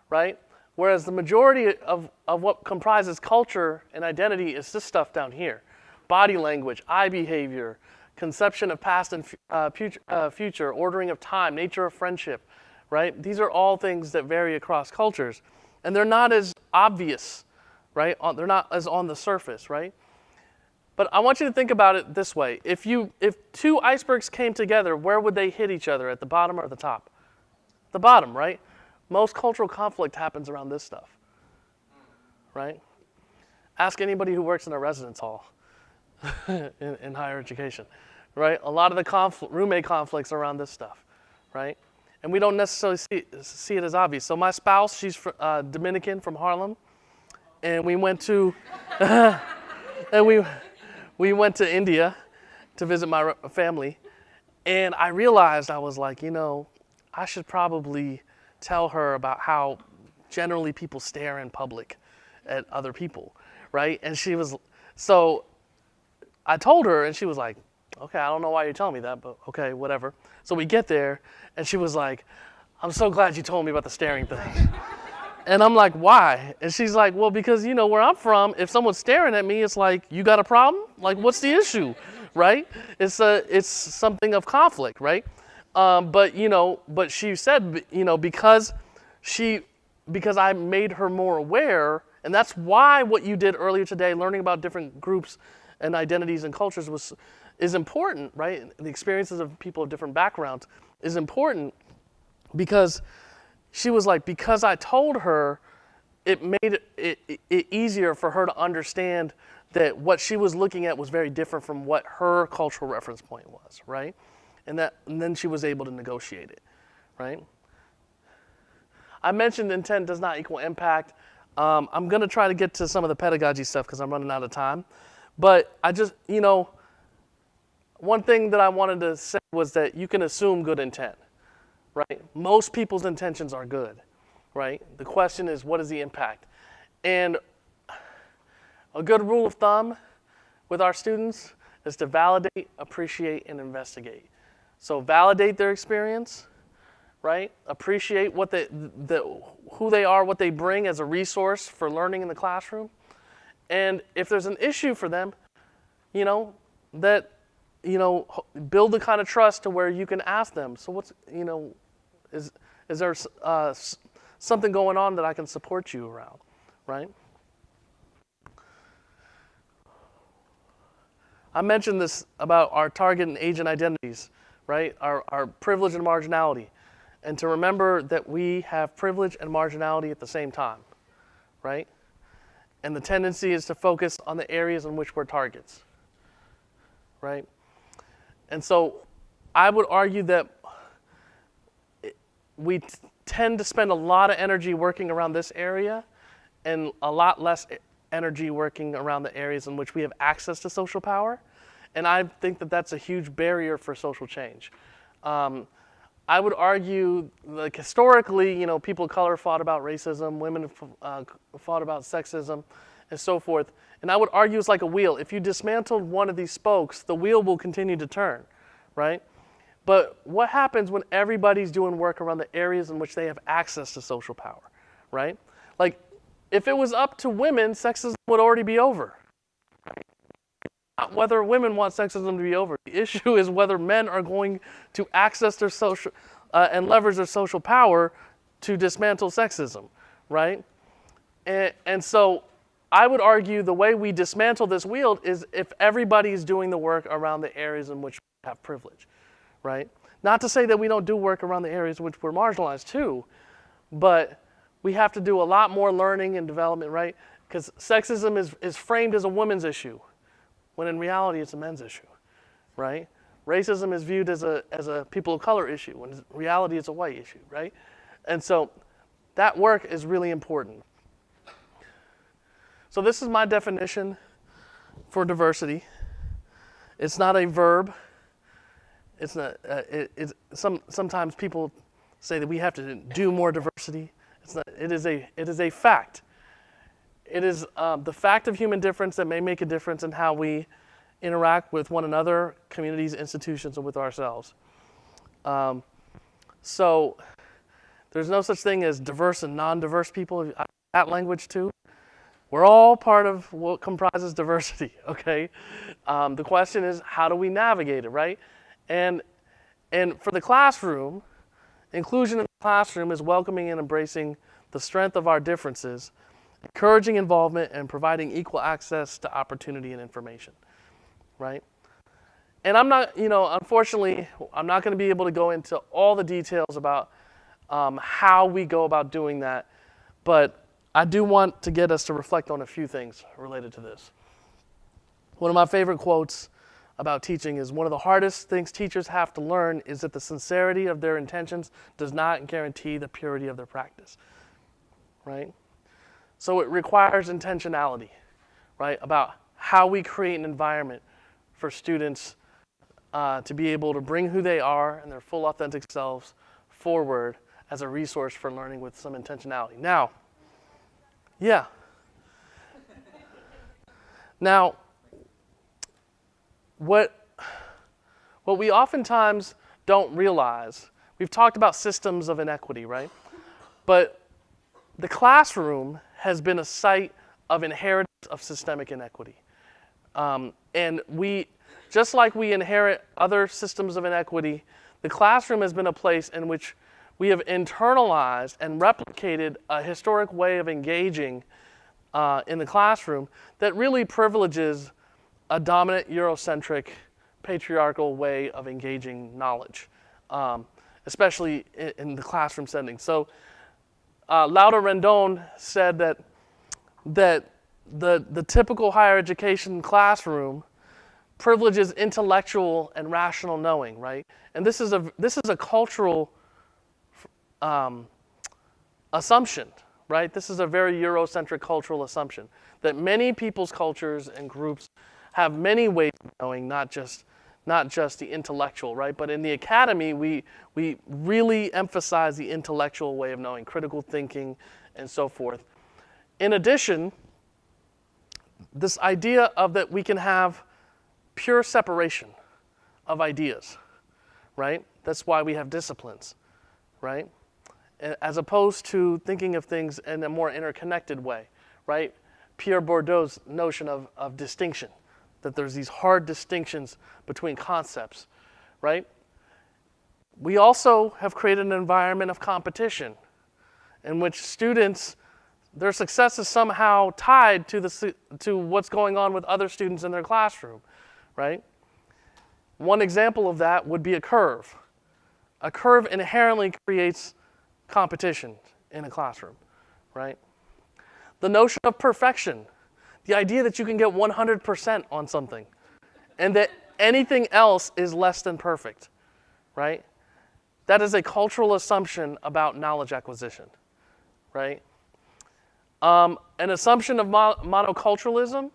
S1: right? Whereas the majority of what comprises culture and identity is this stuff down here. Body language, eye behavior, conception of past and future, ordering of time, nature of friendship, right? These are all things that vary across cultures. And they're not as obvious, right? They're not as on the surface, right? But I want you to think about it this way. If two icebergs came together, where would they hit each other, at the bottom or the top? The bottom, right? Most cultural conflict happens around this stuff, right? Ask anybody who works in a residence hall in higher education, right? A lot of the roommate conflicts are around this stuff, right? And we don't necessarily see it as obvious. So my spouse, she's Dominican from Harlem, and we went to we went to India to visit my family, and I realized, I was like, I should probably tell her about how generally people stare in public at other people, right? And so I told her, and she was like, okay, I don't know why you're telling me that, but okay, whatever. So we get there, and she was like, I'm so glad you told me about the staring thing. And I'm like, why? And she's like, well, because where I'm from, if someone's staring at me, it's like, you got a problem? Like, what's the issue, right? It's something of conflict, right? But she said, because I made her more aware, and that's why what you did earlier today, learning about different groups and identities and cultures is important, right? The experiences of people of different backgrounds is important, because she was like, because I told her, it made it easier for her to understand that what she was looking at was very different from what her cultural reference point was, right? And then she was able to negotiate it, right? I mentioned intent does not equal impact. I'm going to try to get to some of the pedagogy stuff because I'm running out of time. But I just, one thing that I wanted to say was that you can assume good intent, right? Most people's intentions are good, right? The question is, what is the impact? And a good rule of thumb with our students is to validate, appreciate, and investigate. So validate their experience, right? Appreciate who they are, what they bring as a resource for learning in the classroom. And if there's an issue for them, build the kind of trust to where you can ask them, so what's, is there something going on that I can support you around, right? I mentioned this about our target and agent identities, right? Our privilege and marginality. And to remember that we have privilege and marginality at the same time, right? And the tendency is to focus on the areas in which we're targets, right? And so I would argue that we tend to spend a lot of energy working around this area and a lot less energy working around the areas in which we have access to social power. And I think that that's a huge barrier for social change. I would argue, like historically, people of color fought about racism, women fought about sexism, and so forth. And I would argue it's like a wheel. If you dismantled one of these spokes, the wheel will continue to turn, right? But what happens when everybody's doing work around the areas in which they have access to social power, right? Like, if it was up to women, sexism would already be over. Not whether women want sexism to be over. The issue is whether men are going to access their social and leverage their social power to dismantle sexism, right? And so I would argue the way we dismantle this wheel is if everybody is doing the work around the areas in which we have privilege, right? Not to say that we don't do work around the areas in which we're marginalized too, but we have to do a lot more learning and development, right? Because sexism is framed as a women's issue, when in reality it's a men's issue, right? Racism is viewed as a people of color issue, when in reality it's a white issue, right? And so that work is really important. So this is my definition for diversity. It's not a verb. It's not. Sometimes people say that we have to do more diversity. It's not. It is a fact. It is the fact of human difference that may make a difference in how we interact with one another, communities, institutions, and with ourselves. So there's no such thing as diverse and non-diverse people. That language too. We're all part of what comprises diversity, okay? The question is, how do we navigate it, right? And for the classroom, inclusion in the classroom is welcoming and embracing the strength of our differences, encouraging involvement, and providing equal access to opportunity and information, right? And I'm not, unfortunately, I'm not going to be able to go into all the details about how we go about doing that, but I do want to get us to reflect on a few things related to this. One of my favorite quotes about teaching is, one of the hardest things teachers have to learn is that the sincerity of their intentions does not guarantee the purity of their practice, right? So it requires intentionality, right, about how we create an environment for students to be able to bring who they are and their full authentic selves forward as a resource for learning with some intentionality. Now, Now, what we oftentimes don't realize, we've talked about systems of inequity, right? But the classroom has been a site of inheritance of systemic inequity. And just like we inherit other systems of inequity, the classroom has been a place in which we have internalized and replicated a historic way of engaging in the classroom that really privileges a dominant Eurocentric patriarchal way of engaging knowledge, especially in the classroom setting. So Lauda Rendon said that the typical higher education classroom privileges intellectual and rational knowing, right? And this is a cultural assumption, right? This is a very Eurocentric cultural assumption that many people's cultures and groups have many ways of knowing, not just the intellectual, right? But in the academy, we really emphasize the intellectual way of knowing, critical thinking, and so forth. In addition, this idea of that we can have pure separation of ideas, right? That's why we have disciplines, right? As opposed to thinking of things in a more interconnected way, right? Pierre Bourdieu's notion of distinction, that there's these hard distinctions between concepts, right? We also have created an environment of competition in which students, their success is somehow tied to what's going on with other students in their classroom, right? One example of that would be a curve. A curve inherently creates competition in a classroom, right? The notion of perfection, the idea that you can get 100% on something and that anything else is less than perfect, right? That is a cultural assumption about knowledge acquisition, right? An assumption of monoculturalism,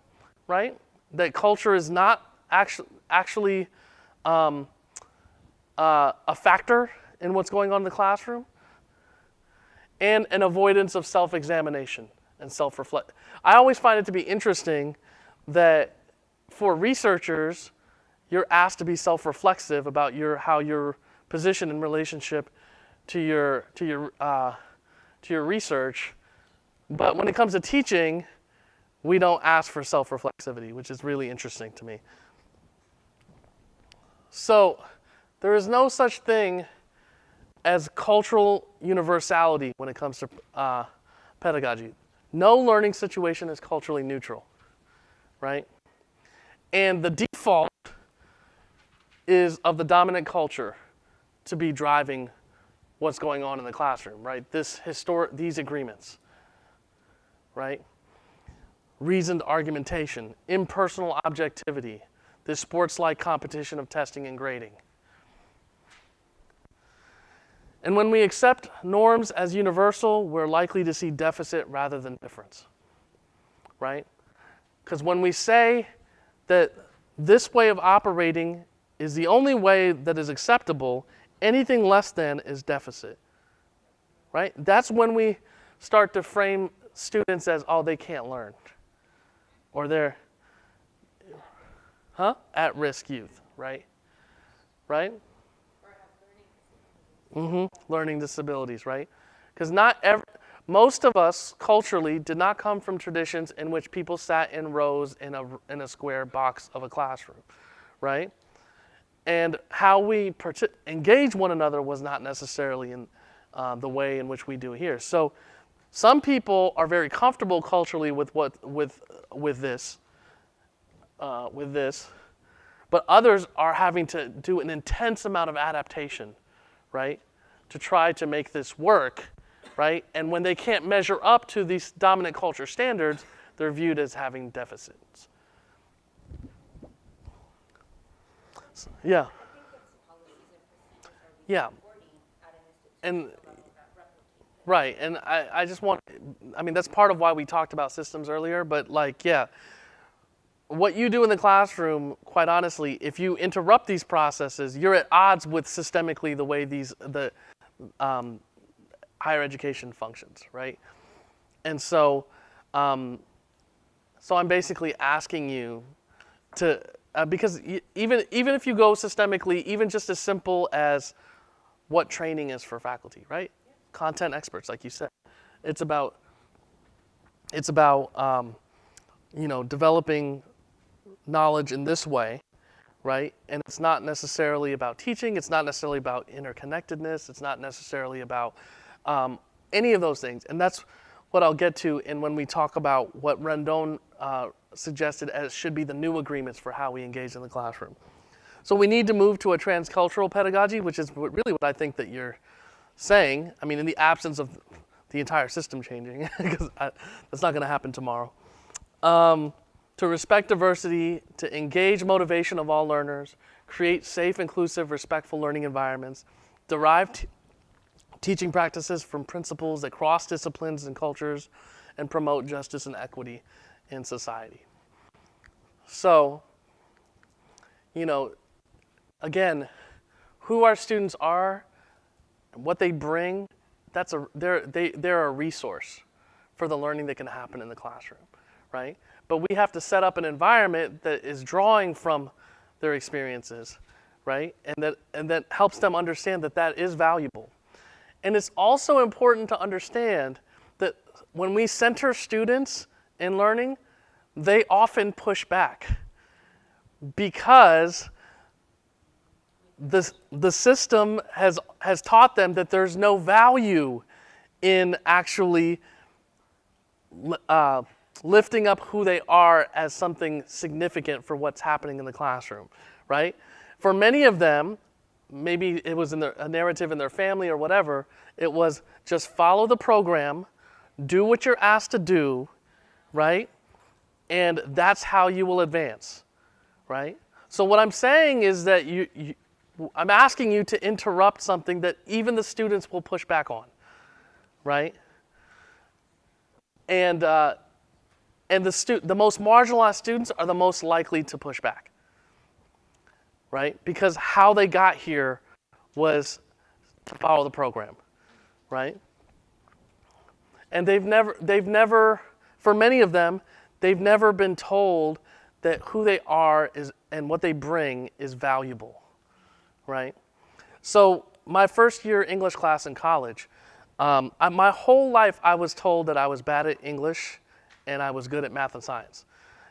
S1: right? That culture is not actually a factor in what's going on in the classroom. And an avoidance of self-examination and self-reflect. I always find it to be interesting that for researchers, you're asked to be self-reflexive about how you're positioned in relationship to your research, but when it comes to teaching, we don't ask for self-reflexivity, which is really interesting to me. So there is no such thing as cultural universality when it comes to pedagogy. No learning situation is culturally neutral, right? And the default is of the dominant culture to be driving what's going on in the classroom, right? These agreements, right? reasoned argumentation, impersonal objectivity, this sports-like competition of testing and grading. And when we accept norms as universal, we're likely to see deficit rather than difference, right? Because when we say that this way of operating is the only way that is acceptable, anything less than is deficit, right? That's when we start to frame students as, oh, they can't learn, or they're, at-risk youth, right? Right? Learning disabilities, right? Because most of us culturally did not come from traditions in which people sat in rows in a square box of a classroom, right? And how we engage one another was not necessarily in the way in which we do here. So some people are very comfortable culturally with this, but others are having to do an intense amount of adaptation, right, to try to make this work, right? And when they can't measure up to these dominant culture standards, they're viewed as having deficits. Yeah. Yeah. And right, and I just want, I mean, that's part of why we talked about systems earlier, but like, yeah, what you do in the classroom, quite honestly, if you interrupt these processes, you're at odds with systemically the way the higher education functions, right? And so, so I'm basically asking you to, because even if you go systemically, even just as simple as what training is for faculty, right? Content experts, like you said, it's about developing knowledge in this way, right? And it's not necessarily about teaching. It's not necessarily about interconnectedness. It's not necessarily about any of those things. And that's what I'll get to when we talk about what Rendon suggested as should be the new agreements for how we engage in the classroom. So we need to move to a transcultural pedagogy, which is really what I think that you're saying. I mean, in the absence of the entire system changing, because that's not going to happen tomorrow. To respect diversity, to engage motivation of all learners, create safe, inclusive, respectful learning environments, derive teaching practices from principles that cross disciplines and cultures, and promote justice and equity in society. So, again, who our students are, what they bring, they're a resource for the learning that can happen in the classroom, right? But we have to set up an environment that is drawing from their experiences, right? And that helps them understand that that is valuable. And it's also important to understand that when we center students in learning, they often push back because the system has taught them that there's no value in actually lifting up who they are as something significant for what's happening in the classroom, right? For many of them, maybe it was in a narrative in their family or whatever, it was just follow the program, do what you're asked to do, right? And that's how you will advance, right? So what I'm saying is that I'm asking you to interrupt something that even the students will push back on, right? And the most marginalized students are the most likely to push back, right? Because how they got here was to follow the program, right? And they've never, for many of them, they've never been told that who they are and what they bring is valuable, right? So my first year English class in college, my whole life I was told that I was bad at English and I was good at math and science.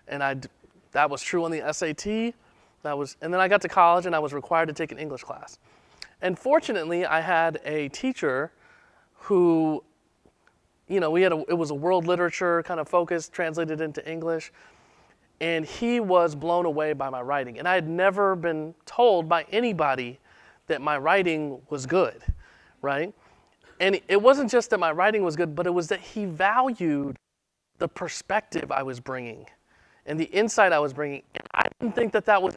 S1: And that was true on the SAT. And then I got to college and I was required to take an English class. And fortunately, I had a teacher who, it was a world literature kind of focus, translated into English. And he was blown away by my writing. And I had never been told by anybody that my writing was good, right? And it wasn't just that my writing was good, but it was that he valued the perspective I was bringing and the insight I was bringing. And I didn't think that that was.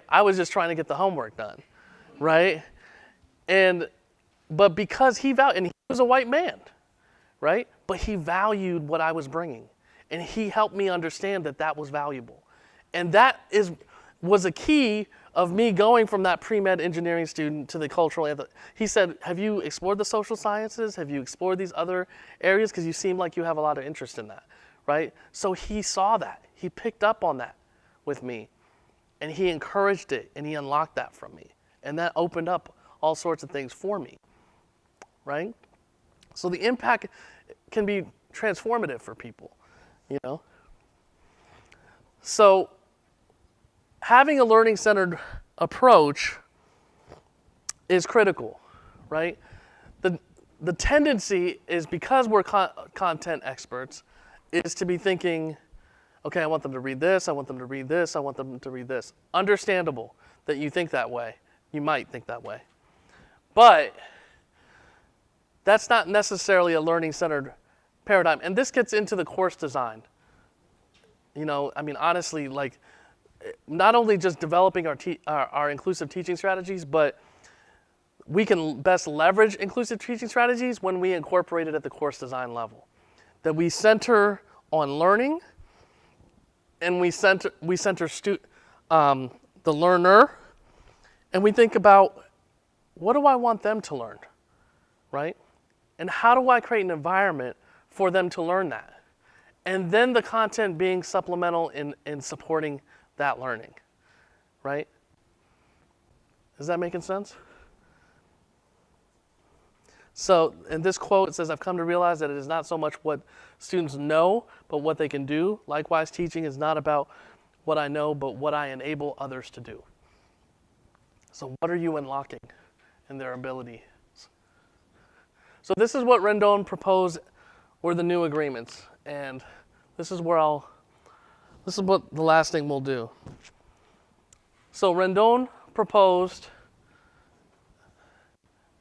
S1: I was just trying to get the homework done, right? But because he valued, and he was a white man, right? But he valued what I was bringing, and he helped me understand that that was valuable. And that was a key of me going from that pre-med engineering student to the cultural. He said, have you explored the social sciences? Have you explored these other areas? Because you seem like you have a lot of interest in that, right? So he saw that. He picked up on that with me, and he encouraged it, and he unlocked that from me. And that opened up all sorts of things for me, right? So the impact can be transformative for people, you know? So having a learning-centered approach is critical, right? The tendency is, because we're content experts, is to be thinking, okay, I want them to read this, I want them to read this, I want them to read this. Understandable that you think that way. You might think that way. But that's not necessarily a learning-centered paradigm. And this gets into the course design. You know, I mean, honestly, like, not only just developing our inclusive teaching strategies, but we can best leverage inclusive teaching strategies when we incorporate it at the course design level. That we center on learning, and we center the learner, and we think about, what do I want them to learn, right? And how do I create an environment for them to learn that? And then the content being supplemental in supporting that learning, right? Is that making sense? So in this quote, it says, I've come to realize that it is not so much what students know, but what they can do. Likewise, teaching is not about what I know, but what I enable others to do. So what are you unlocking in their ability? So this is what Rendon proposed were the new agreements. And this is what the last thing we'll do. So Rendon proposed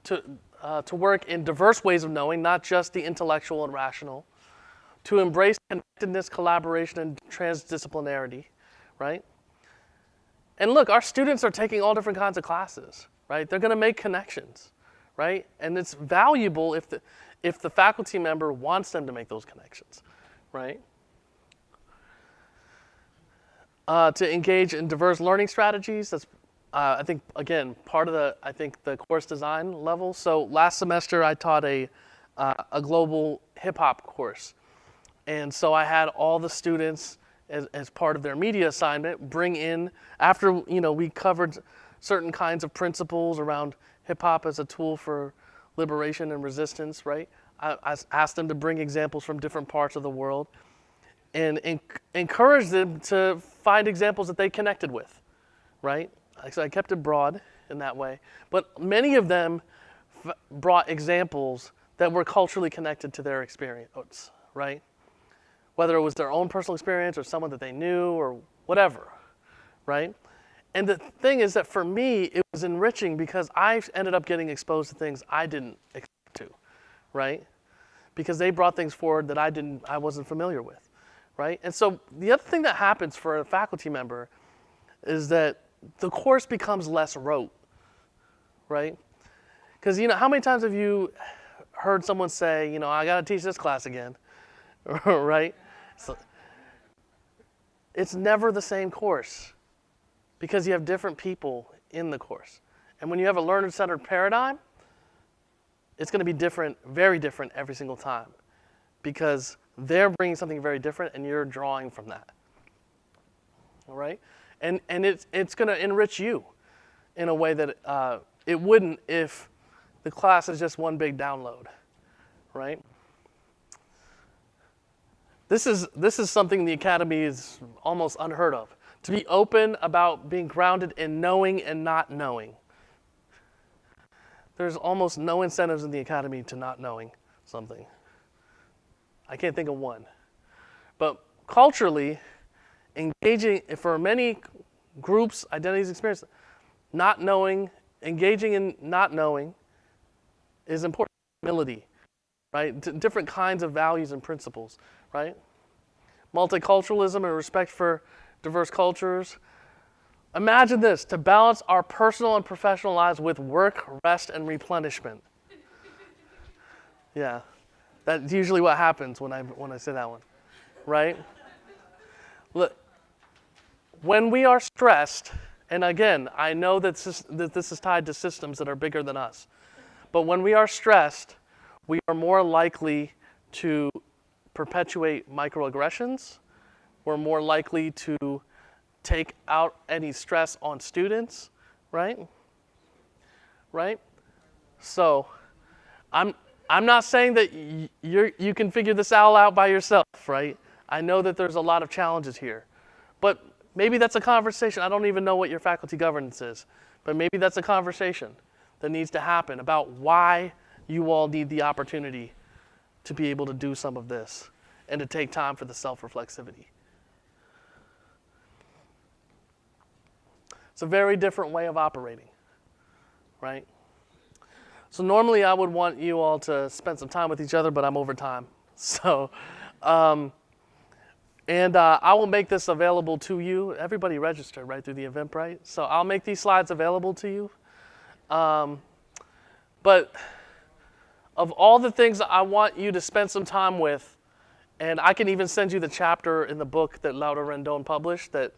S1: to work in diverse ways of knowing, not just the intellectual and rational, to embrace connectedness, collaboration, and transdisciplinarity, right? And look, our students are taking all different kinds of classes, right? They're going to make connections, right? And it's valuable if the faculty member wants them to make those connections, right? To engage in diverse learning strategies. That's, I think, again, part of the course design level. So last semester I taught a global hip hop course. And so I had all the students, as part of their media assignment, bring in, after we covered certain kinds of principles around hip hop as a tool for liberation and resistance, right? I asked them to bring examples from different parts of the world and encourage them to find examples that they connected with, right? So I kept it broad in that way. But many of them brought examples that were culturally connected to their experience, right? Whether it was their own personal experience or someone that they knew or whatever, right? And the thing is that for me, it was enriching because I ended up getting exposed to things I didn't expect to, right? Because they brought things forward that I wasn't familiar with, right? And so the other thing that happens for a faculty member is that the course becomes less rote, right? Because how many times have you heard someone say, I got to teach this class again, right? So it's never the same course because you have different people in the course. And when you have a learner-centered paradigm, it's going to be different, very different every single time because they're bringing something very different and you're drawing from that, all right? And it's going to enrich you in a way that it wouldn't if the class is just one big download, right? This is something the Academy is almost unheard of. To be open about being grounded in knowing and not knowing. There's almost no incentives in the Academy to not knowing something. I can't think of one. But culturally, engaging, for many groups, identities, experiences, not knowing, engaging in not knowing is important. Humility, right? Different kinds of values and principles, right? Multiculturalism and respect for diverse cultures. Imagine this, to balance our personal and professional lives with work, rest, and replenishment. Yeah, that's usually what happens when I say that one, right? Look, when we are stressed, and again, I know that this is tied to systems that are bigger than us, but when we are stressed, we are more likely to perpetuate microaggressions. We're more likely to take out any stress on students, right? Right? So, I'm not saying that you can figure this all out by yourself, right? I know that there's a lot of challenges here, but maybe that's a conversation. I don't even know what your faculty governance is, but maybe that's a conversation that needs to happen about why you all need the opportunity to be able to do some of this and to take time for the self-reflexivity. It's a very different way of operating, right? So normally I would want you all to spend some time with each other, but I'm over time. So, I will make this available to you. Everybody registered right through the Eventbrite. So I'll make these slides available to you. But of all the things I want you to spend some time with, and I can even send you the chapter in the book that Laura Rendon published that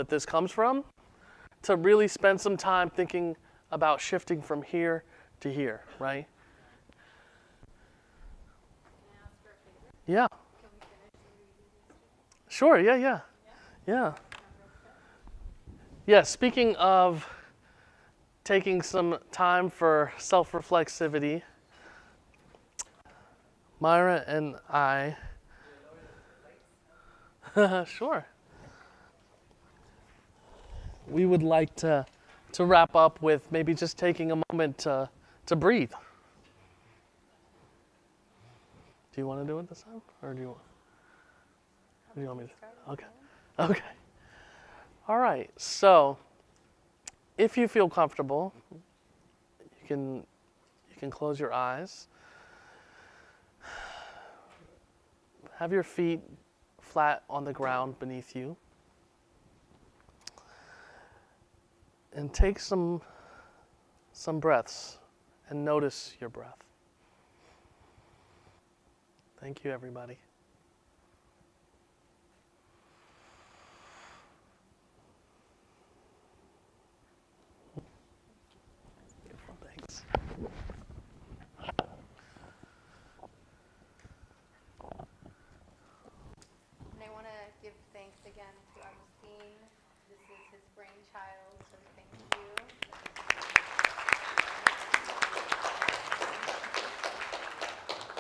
S1: this comes from, to really spend some time thinking about shifting from here to here, right?
S2: Can I ask for a favor?
S1: Yeah.
S2: Can we finish the reading?
S1: Sure, yeah. Yeah, speaking of taking some time for self-reflexivity, Myra and I, sure. We would like to wrap up with maybe just taking a moment to breathe. Do you want to do it this time? Or do you want me to? Okay. All right. So if you feel comfortable, you can close your eyes. Have your feet flat on the ground beneath you. And take some breaths and notice your breath. Thank you, everybody.